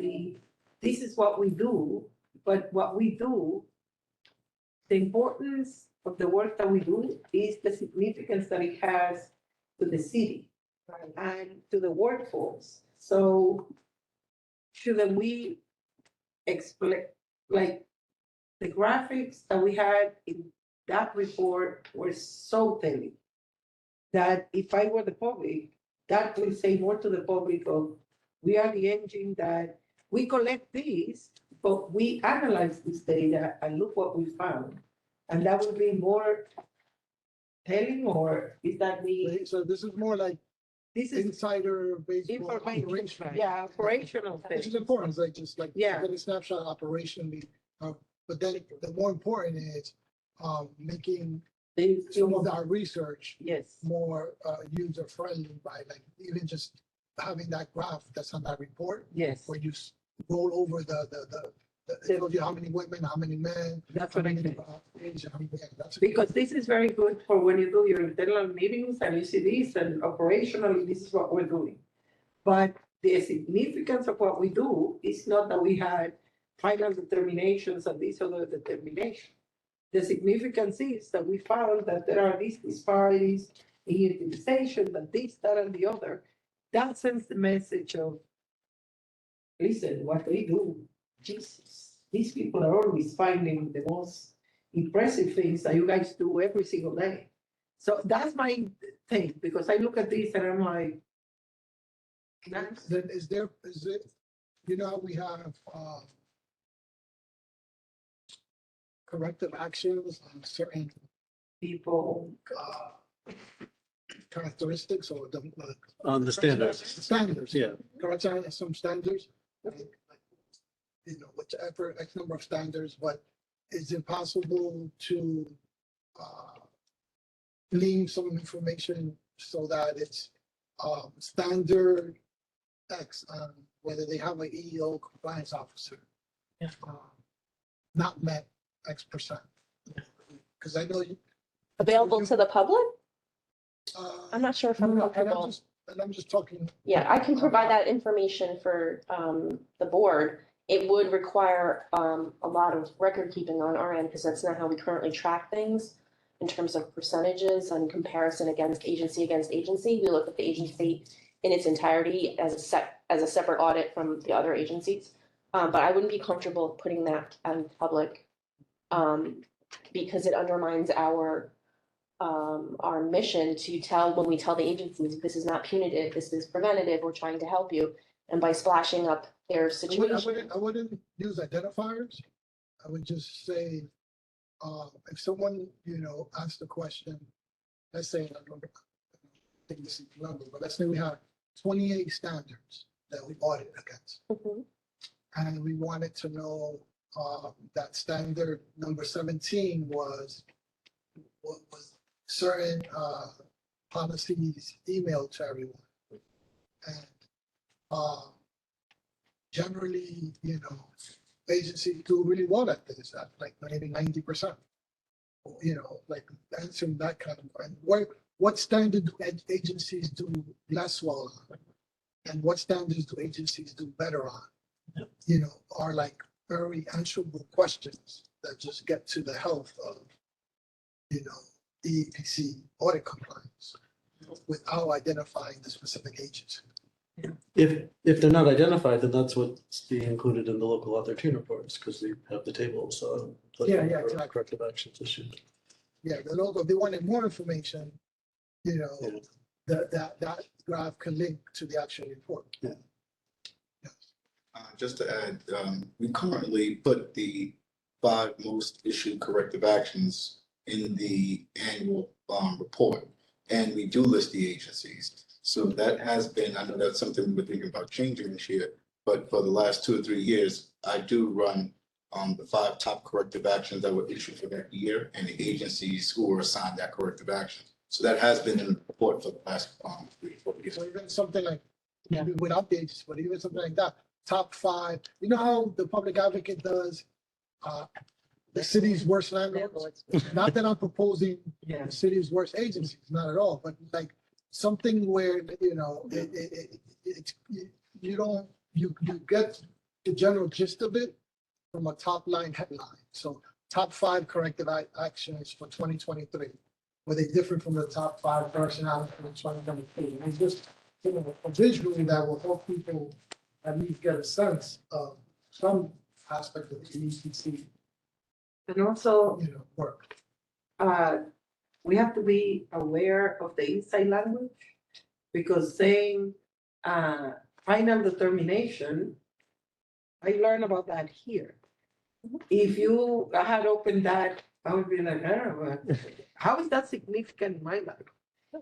this is what we do, but what we do, the importance of the work that we do is the significance that it has to the city and to the workforce. So shouldn't we explain, like, the graphics that we had in that report were so telling that if I were the public, that will say more to the public of, we are the engine that we collect these, but we analyze this data and look what we found. And that would be more telling, or is that the, So this is more like this is insider based. information, yeah, operational Which thing. is important, it's like just like. Yeah. Get a snapshot operationally, but then the more important is, making some of our research Yes, more, user friendly by like even just having that graph that's on that report, yes, where you roll over it tells you how many women, how many men. that's How what I many, think. age, how many, that's. Because this is very good for when you do your internal meetings and you see this, and operationally, this is what we're doing. But the significance of what we do is not that we had final determinations of this other determination. The significance is that we found that there are these disparities in utilization, that this, that, and the other. That sends the message of, listen, what they do, Jesus, these people are always finding the most impressive things that you guys do every single day. So that's my thing, because I look at this and I'm like, nice. Then is it, how we have, corrective actions on certain, People, characteristics or the. On the standards, Standards. yeah. Correct, some standards. Whichever X number of standards, but it's impossible to, glean some information so that it's, standard X, whether they have an EEO compliance officer. Yeah. Not met X%. Because I know you. Available to the public? I'm not sure if I'm No, and comfortable. I'm just talking. Yeah, I can provide that information for the board. It would require a lot of record keeping on our end, because that's not how we currently track things in terms of percentages and comparison against agency. We look at the agency in its entirety as a separate audit from the other agencies. But I wouldn't be comfortable putting that out in public because it undermines our mission to when we tell the agencies, this is not punitive, this is preventative, we're trying to help you. And by splashing up their situation. I wouldn't use identifiers. I would just say, if someone, asks the question, let's say, I don't think this is the number, but let's say we have 28 standards that we audit against. Mhm. And we wanted to know, that standard number 17 was certain, policies emailed to everyone. And, generally, agencies do really well at this, at like maybe 90%. Like answering that kind of, and what standard do agencies do less well on? And what standards do agencies do better on? Are like very answerable questions that just get to the health of, EEPC audit compliance without identifying the specific agency. If they're not identified, then that's what's being included in the local author reports, because they have the table, so. Yeah, exactly. Corrective actions issued. Yeah, the logo, if they wanted more information, that graph can link to the actual report. Yeah. Yeah. just to add, we currently put the 5 most issued corrective actions in the annual report. And we do list the agencies. So that has been, I know that's something we're thinking about changing this year, but for the last 2 or 3 years, I do run the 5 top corrective actions that were issued for that year and the agencies who were assigned that corrective action. So that has been in the report for the last 3 or 4 years. So even something like, maybe without the agency, but even something like that, top 5, you know how the public advocate does the city's worst landlords? Not that I'm proposing Yeah. the city's worst agencies, not at all, but like something where, you know, you get the general gist of it from a top line headline. So top 5 corrective actions for 2023. Were they different from the top 5 personalities for 2023? And it's just, you know, a visual that will help people at least get a sense of some aspect of the EEPC, And also, you know, work. we have to be aware of the inside language, because saying, final determination, I learned about that here. If you had opened that, I would be like, I don't know, how is that significant in my life?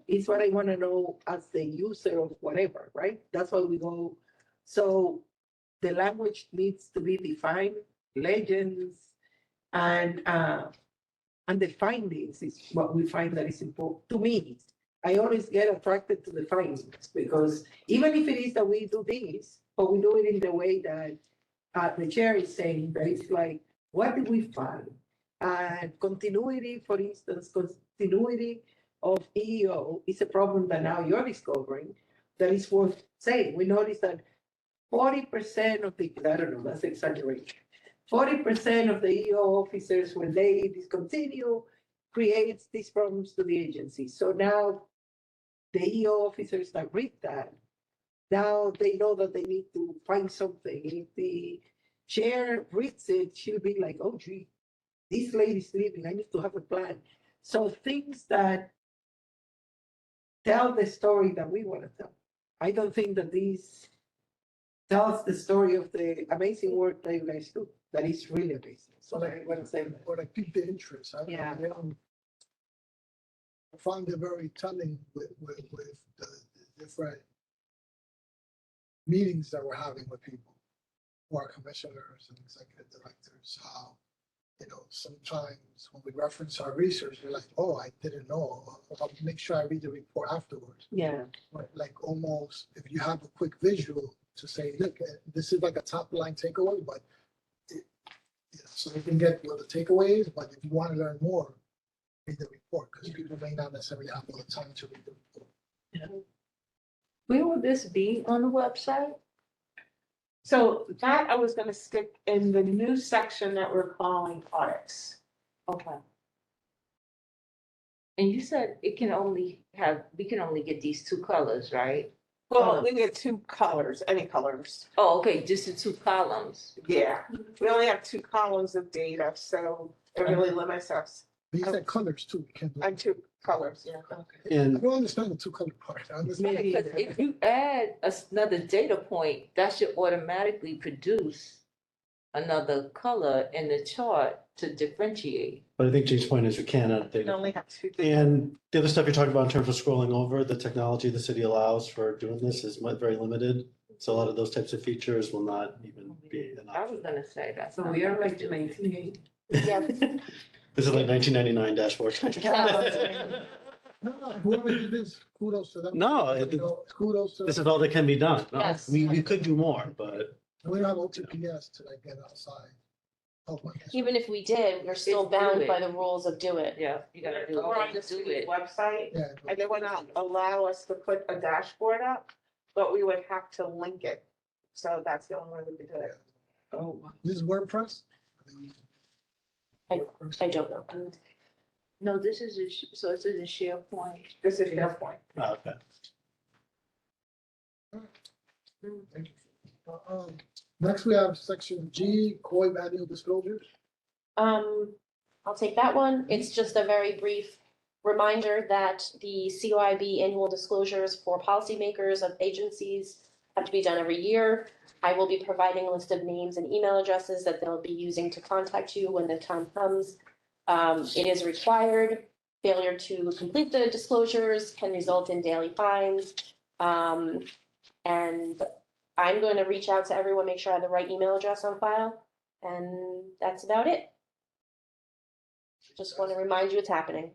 It's what I wanna know as the user of whatever, right? That's why we go, so the language needs to be defined, legends, and the findings is what we find that is important to me. I always get attracted to the findings, because even if it is that we do this, but we do it in the way that the chair is saying, that it's like, what did we find? Continuity, for instance, continuity of EEO is a problem that now you're discovering that is worth saying. We noticed that 40% of the, I don't know, that's exaggeration. 40% of the EEO officers, when they discontinue, creates these problems to the agency. So now the EEO officers that read that, now they know that they need to find something. If the chair reads it, she'll be like, oh gee, this lady's leaving, I need to have a plan. So things that tell the story that we want to tell. I don't think that this tells the story of the amazing work that you guys do. That is really amazing. So I want to say that. Or like pique the interest. Yeah. I find it very telling with the different meetings that we're having with people, who are commissioners and executive directors, how, you know, sometimes when we reference our research, we're like, oh, I didn't know. I'll make sure I read the report afterwards. Yeah. But like almost, if you have a quick visual to say, look, this is like a top line takeaway, but so you can get what the takeaway is, but if you want to learn more, read the report, because people may not necessarily have all the time to read the report. Where will this be on the website? So that I was gonna stick in the new section that we're calling audits. Okay. And you said we can only get these 2 colors, right? Well, we get 2 colors, any colors. Oh, okay, just the 2 columns. Yeah, we only have 2 columns of data, so it really limits us. But you said colors too. You can't do And 2 colors, yeah. I And don't understand the 2 color part. I understand. Maybe. Because if you add another data point, that should automatically produce another color in the chart to differentiate. but I think Jane's point is we can add We data. only have 2. And the other stuff you're talking about in terms of scrolling over, the technology the city allows for doing this is very limited. So a lot of those types of features will not even be an I was option. gonna say that. So we are like 1980. Yeah. This is like 1999 dashboard. No, whoever did this, kudos to them. No, You know, kudos to this them. is all that can be done. No, Yes. we could do more, but We don't have OTPS to like get outside. Oh my gosh. Even if we did, we're still It's do bound it. by the rules of do it. Yeah, you gotta do We're on the it, do city's it. website, Yeah. and they would not allow us to put a dashboard up, but we would have to link it. So that's the only way we could do it. Oh, This is WordPress? I don't know. No, this is, so it's in SharePoint. This is your point. okay. Thank you. Next, we have section G, COIB annual disclosures. I'll take that one. It's just a very brief reminder that the COIB annual disclosures for policymakers of agencies have to be done every year. I will be providing a list of names and email addresses that they'll be using to contact you when the time comes. It is required. Failure to complete the disclosures can result in daily fines. And I'm going to reach out to everyone, make sure I have the right email address on file, and that's about it. Just want to remind you it's happening.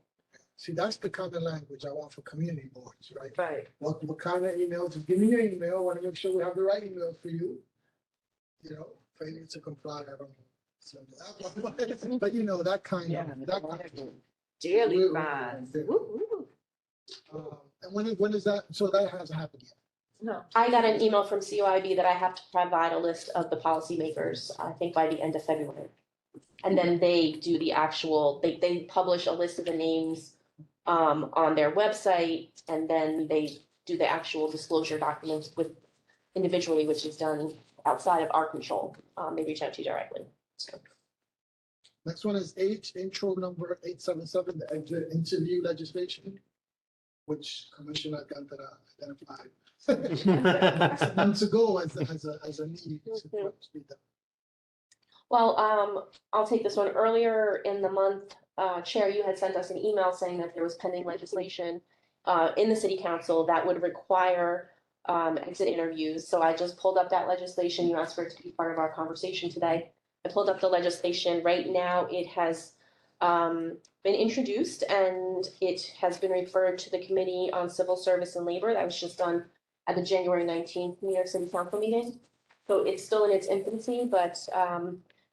See, that's the kind of language I want for community boards, right? Right. What kind of email, just give me your email, I want to make sure we have the right email for you. You know, failure to comply, I don't know. So, but you know, that kind of, that kind of. Daily fines. Woo, woo. And when is that, so that hasn't happened yet? No. I got an email from COIB that I have to provide a list of the policymakers, I think by the end of February. And then they do the actual, they publish a list of the names on their website, and then they do the actual disclosure documents with individually, which is done outside of our control. They reach out to you directly, so. Next one is H, intro number 877, the exit interview legislation, which Commissioner Alcantara identified months ago as a need. to speed up. Well, I'll take this one. Earlier in the month, Chair, you had sent us an email saying that there was pending legislation in the city council that would require exit interviews. So I just pulled up that legislation. You asked for it to be part of our conversation today. I pulled up the legislation. Right now, it has been introduced and it has been referred to the Committee on Civil Service and Labor. That was just done at the January 19th New York City Council meeting. So it's still in its infancy, but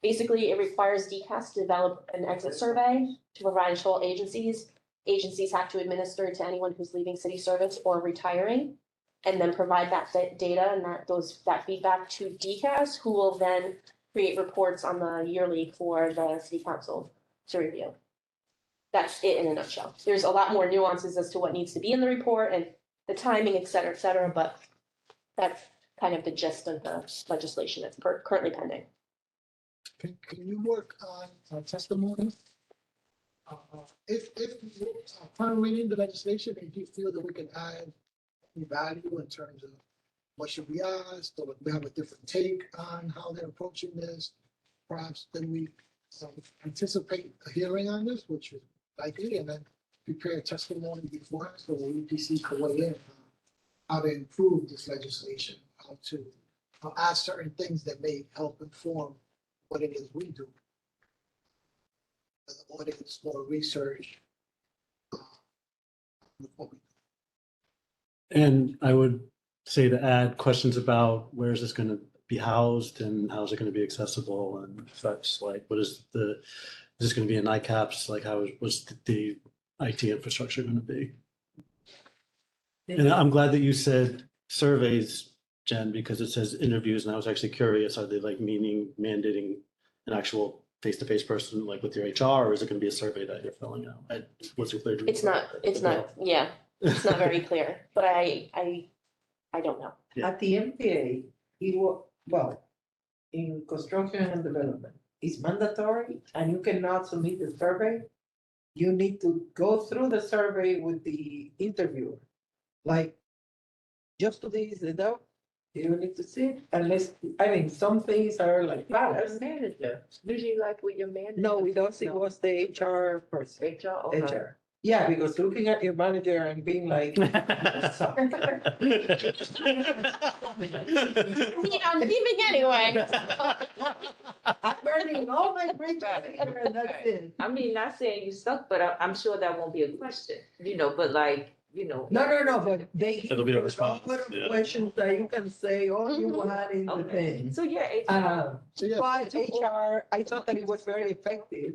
basically it requires DCAS to develop an exit survey to provide to all agencies. Agencies have to administer to anyone who's leaving city service or retiring, and then provide that data and that feedback to DCAS, who will then create reports on the yearly for the city council to review. That's it in a nutshell. There's a lot more nuances as to what needs to be in the report and the timing, et cetera, but that's kind of the gist of the legislation that's currently pending. Can you work on testimony? If upon reading the legislation, if you feel that we can add any value in terms of what should be asked, or we have a different take on how they're approaching this, perhaps then we anticipate a hearing on this, which is likely, and then prepare testimony beforehand so the EPC can weigh in on how to improve this legislation, how to add certain things that may help inform what it is we do. The audits, more research. What we do. And I would say to add questions about where is this going to be housed and how is it going to be accessible and such, like is this going to be in ICAPS, like how was the IT infrastructure going to be? And I'm glad that you said surveys, Jen, because it says interviews, and I was actually curious, are they like mandating an actual face-to-face person like with your HR, or is it going to be a survey that you're filling out? What's it clear to me? It's not, yeah, it's not very clear, but I don't know. Yeah. At the MPA, in construction and development, it's mandatory and you cannot submit the survey. You need to go through the survey with the interviewer. Like, just to this, that, you need to see, unless, some things are like balance. Manager, usually like with your manager. No, it was the HR person. HR, okay. HR. Yeah, because looking at your manager and being like. I'm leaving anyway. I'm burning all my bridges here and that's it. I mean, not saying you suck, but I'm sure that won't be a question, but like, No, but they. It'll be a response, yeah. Questions that you can say all you want in the okay. thing. So yeah, So yeah, But HR, I thought that it was very effective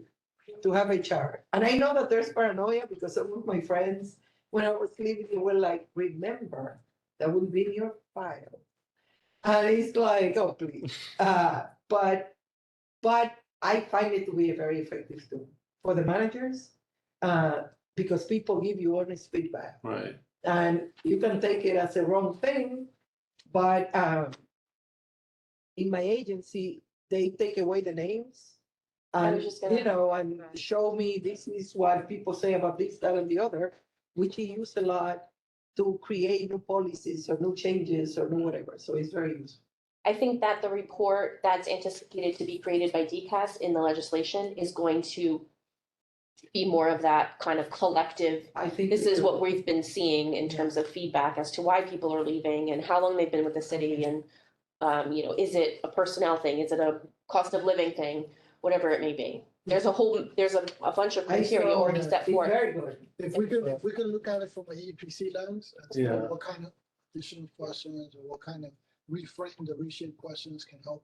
to have HR. And I know that there's paranoia because some of my friends, when I was leaving, they were like, remember, that will be in your file. And it's like, oh, please. But I find it to be a very effective tool for the managers, because people give you honest feedback. Right. And you can take it as a wrong thing, but in my agency, they take away the names. I And, was just gonna- and show me this is what people say about this, that, and the other, which he used a lot to create new policies or new changes or new whatever, so it's very useful. I think that the report that's anticipated to be created by DCAS in the legislation is going to be more of that kind of collective. I think. This is what we've been seeing in terms of feedback as to why people are leaving and how long they've been with the city and, is it a personnel thing? Is it a cost of living thing? Whatever it may be. There's a bunch of criteria already set It's forth. very good. If we can look at it from an EEPC lens, and see Yeah. what kind of additional questions or what kind of reframe the reshape questions can help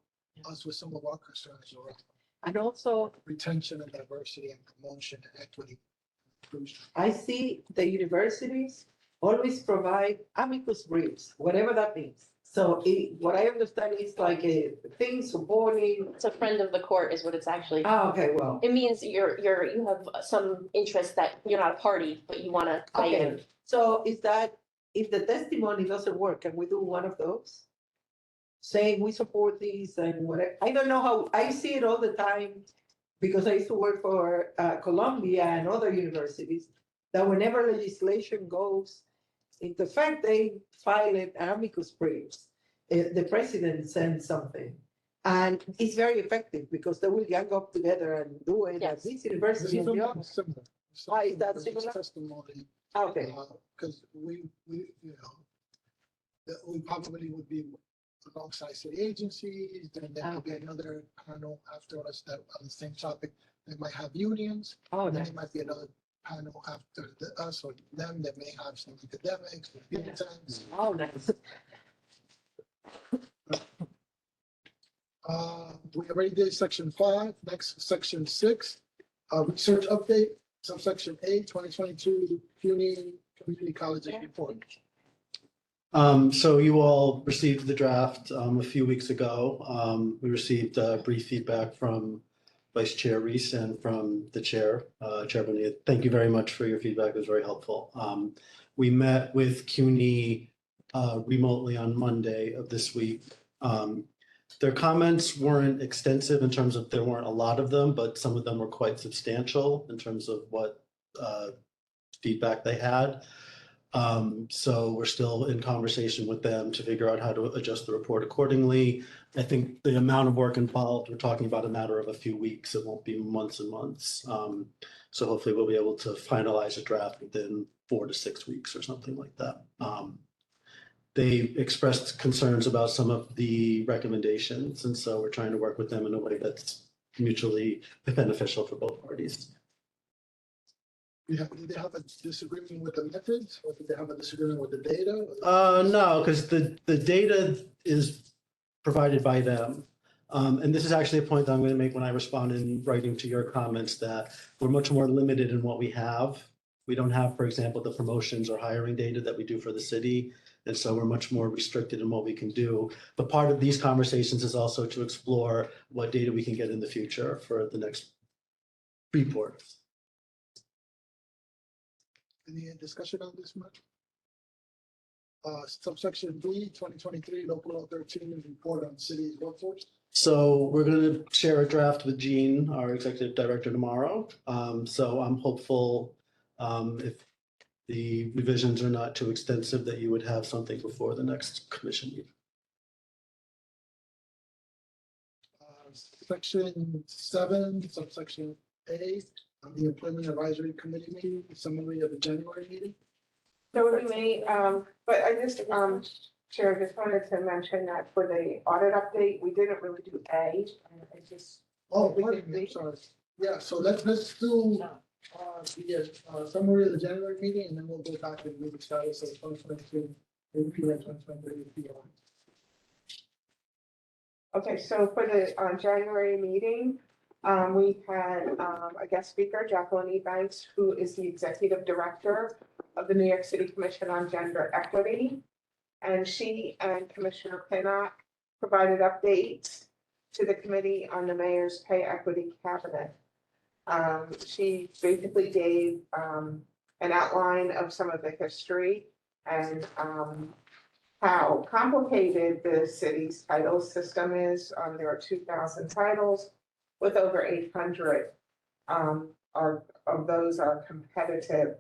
us with some of our concerns around And also, retention and diversity and promotion and equity. inclusion. I see the universities always provide amicus briefs, whatever that means. So what I understand is like a thing supporting, It's a friend of the court is what it's actually. okay, well, It means you have some interest that you're not a party, but you wanna buy in. okay. So is that, if the testimony doesn't work, can we do one of those? Saying we support these and whatever, I don't know how, I see it all the time, because I used to work for Columbia and other universities, that whenever legislation goes into effect, they file an amicus briefs. The president sends something. And it's very effective because they will gang up together and do it at Yes. this This university is and the other. similar. Why is that It's similar? Testimony, Okay, because we, that we probably would be alongside city agencies, then there could be another panel after us that on the same topic, they might have unions, oh, then nice. there might be another panel after us or them that may have some academics, or interns. Oh, nice. We already did section 5, next section 6, research update, subsection A, 2022 CUNY Community Colleges report. So you all received the draft a few weeks ago. We received brief feedback from Vice Chair Reese and from the Chair, Chair Bonilla. Thank you very much for your feedback. It was very helpful. We met with CUNY remotely on Monday of this week. Their comments weren't extensive in terms of there weren't a lot of them, but some of them were quite substantial in terms of what feedback they had. So we're still in conversation with them to figure out how to adjust the report accordingly. I think the amount of work involved, we're talking about a matter of a few weeks. It won't be months and months. So hopefully we'll be able to finalize a draft within 4 to 6 weeks or something like that. They expressed concerns about some of the recommendations, and so we're trying to work with them in a way that's mutually beneficial for both parties. Did they have a disagreement with the methods, or did they have a disagreement with the data? No, because the data is provided by them. And this is actually a point that I'm going to make when I respond in writing to your comments, that we're much more limited in what we have. We don't have, for example, the promotions or hiring data that we do for the city. And so we're much more restricted in what we can do. But part of these conversations is also to explore what data we can get in the future for the next report. Any discussion on this much? Subsection B, 2023 local law 13 report on city's workforce. So we're going to share a draft with Jean, our executive director, tomorrow. So I'm hopeful if the revisions are not too extensive, that you would have something before the next commission meeting. Section 7, subsection A, on the employment advisory committee meeting, summary of the January meeting. So we may, but I just, Chair, just wanted to mention that for the audit update, we didn't really do A. I just, Oh, We pardon did me, B. I'm sorry. Yeah, so let's do the summary of the January meeting, and then we'll go back and move the status of 2022, AP and 2023. okay, so for the January meeting, we had a guest speaker, Jacqueline E. Banks, who is the executive director of the New York City Commission on Gender Equity. And she and Commissioner Pinnock provided updates to the committee on the mayor's pay equity cabinet. She basically gave an outline of some of the history and how complicated the city's title system is. There are 2,000 titles, with over 800 of those are competitive.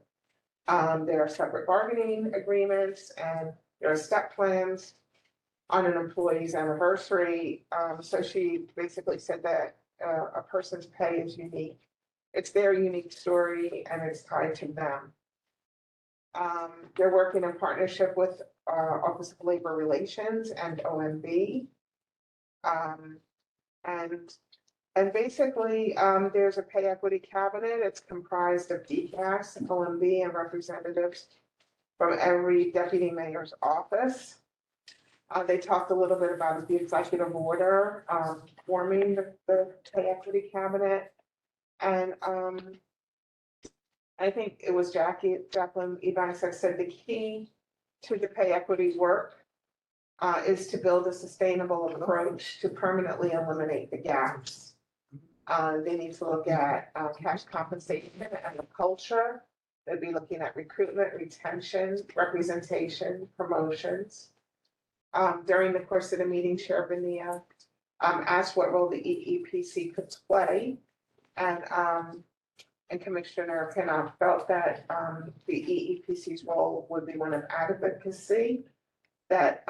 There are separate bargaining agreements and there are step plans on an employee's anniversary. So she basically said that a person's pay is unique. It's their unique story and it's tied to them. They're working in partnership with Office of Labor Relations and OMB. And basically, there's a pay equity cabinet. It's comprised of DCAS, OMB, and representatives from every deputy mayor's office. They talked a little bit about the executive order, forming the pay equity cabinet. And I think it was Jacqueline Evans that said the key to the pay equity work is to build a sustainable approach to permanently eliminate the gaps. They need to look at cash compensation and the culture. They'll be looking at recruitment, retention, representation, promotions. During the course of the meeting, Chair Bonilla asked what role the EEPC could play. And Commissioner Pinnock felt that the EEPC's role would be one of advocacy, that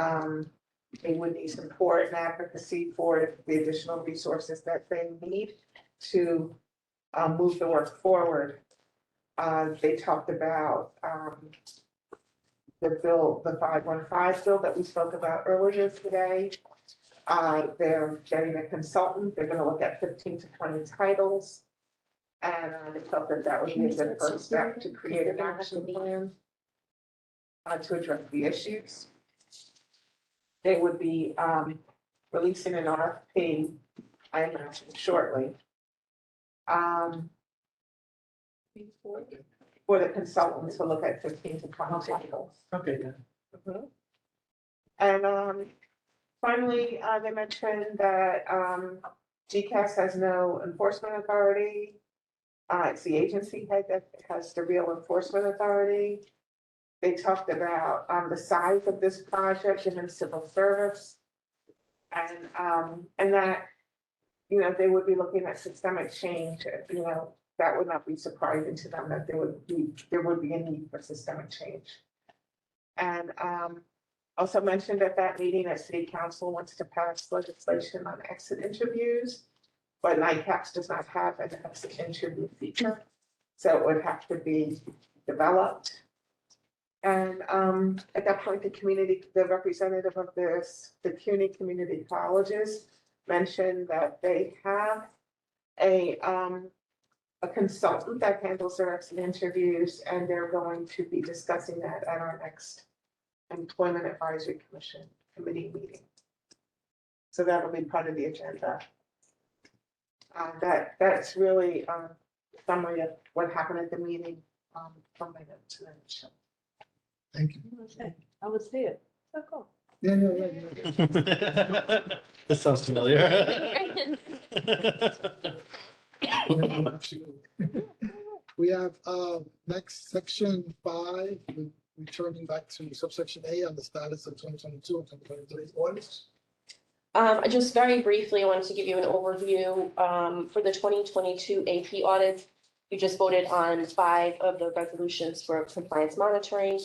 they would need support and advocacy for the additional resources that they need to move the work forward. They talked about the bill, the 515 bill that we spoke about earlier today. They're getting a consultant. They're going to look at 15 to 20 titles. And they felt that that would be a good first step to create an action plan to address the issues. They would be releasing an RFP, I imagine, shortly. For the consultant to look at 15 to 20 titles. Okay, yeah. And finally, they mentioned that GCAS has no enforcement authority. It's the agency head that has the real enforcement authority. They talked about the size of this project and in civil service. And that, you know, they would be looking at systemic change, you know, that would not be surprising to them that there would be a need for systemic change. And also mentioned at that meeting that City Council wants to pass legislation on exit interviews, but NICAPS does not have an exit interview feature, so it would have to be developed. And at that point, the representative of the CUNY Community Colleges mentioned that they have a consultant that handles their exit interviews, and they're going to be discussing that at our next Employment Advisory Committee meeting. So that'll be part of the agenda. That's really a summary of what happened at the meeting from my notes tonight. Thank you. I was there. So cool. Yeah. This sounds familiar. We have next section 5, returning back to subsection A on the status of 2022 and 2023 audits. Just very briefly, I wanted to give you an overview for the 2022 AP audits. You just voted on 5 of the resolutions for compliance monitoring.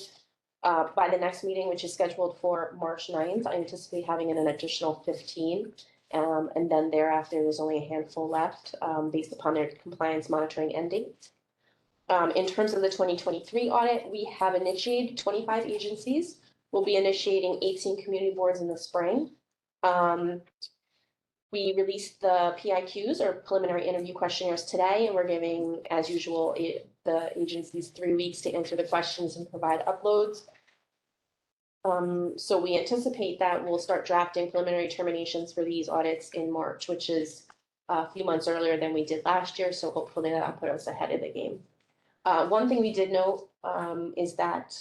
By the next meeting, which is scheduled for March 9th, I anticipate having an additional 15. And then thereafter, there's only a handful left based upon their compliance monitoring end date. In terms of the 2023 audit, we have initiated 25 agencies. We'll be initiating 18 community boards in the spring. We released the PIQs, or preliminary interview questionnaires, today, and we're giving, as usual, the agencies 3 weeks to answer the questions and provide uploads. So we anticipate that we'll start drafting preliminary terminations for these audits in March, which is a few months earlier than we did last year, so hopefully that'll put us ahead of the game. One thing we did note is that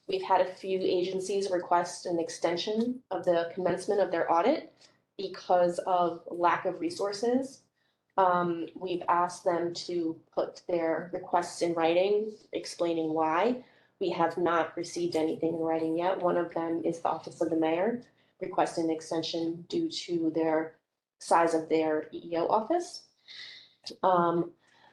we've had a few agencies request an extension of the commencement of their audit because of lack of resources. We've asked them to put their requests in writing, explaining why. We have not received anything in writing yet. One of them is the Office of the Mayor requesting an extension due to their size of their EEO office.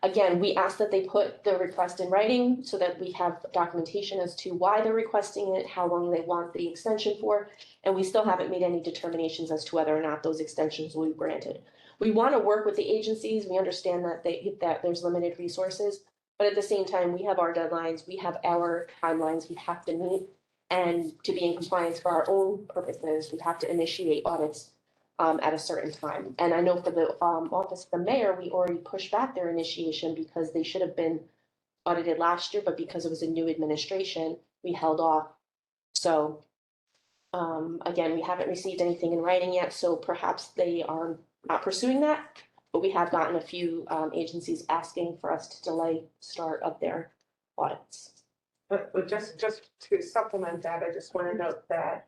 Again, we ask that they put the request in writing so that we have documentation as to why they're requesting it, how long they want the extension for, and we still haven't made any determinations as to whether or not those extensions will be granted. We want to work with the agencies. We understand that that there's limited resources, but at the same time, we have our deadlines, we have our timelines we have to meet. And to be in compliance for our own purposes, we have to initiate audits at a certain time. And I know for the office of the mayor, we already pushed back their initiation because they should have been audited last year, but because it was a new administration, we held off. So again, we haven't received anything in writing yet, so perhaps they are not pursuing that. But we have gotten a few agencies asking for us to delay start of their audits. But just to supplement that, I just want to note that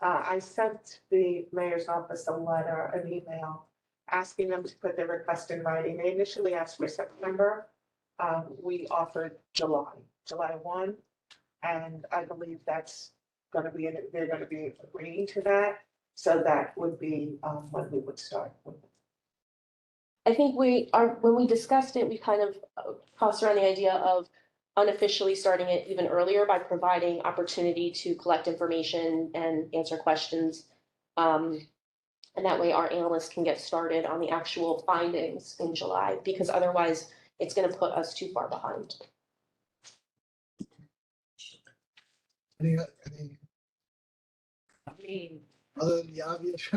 I sent the mayor's office a letter, an email, asking them to put their request in writing. They initially asked for September. We offered July 1, and I believe that's gonna be, they're gonna be agreeing to that. So that would be when we would start. I think when we discussed it, we kind of tossed around the idea of unofficially starting it even earlier by providing opportunity to collect information and answer questions. And that way our analysts can get started on the actual findings in July, because otherwise it's going to put us too far behind. Any, I mean, other than the obvious?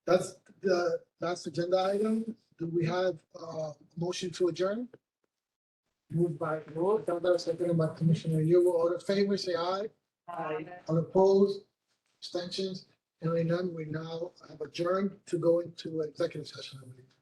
That's the last agenda item. Do we have a motion to adjourn? Moved by Lord, seconded by Commissioner Yu. All in favor, say aye. Aye. All opposed, abstentions, hearing none, we now have adjourned to go into executive session, I believe.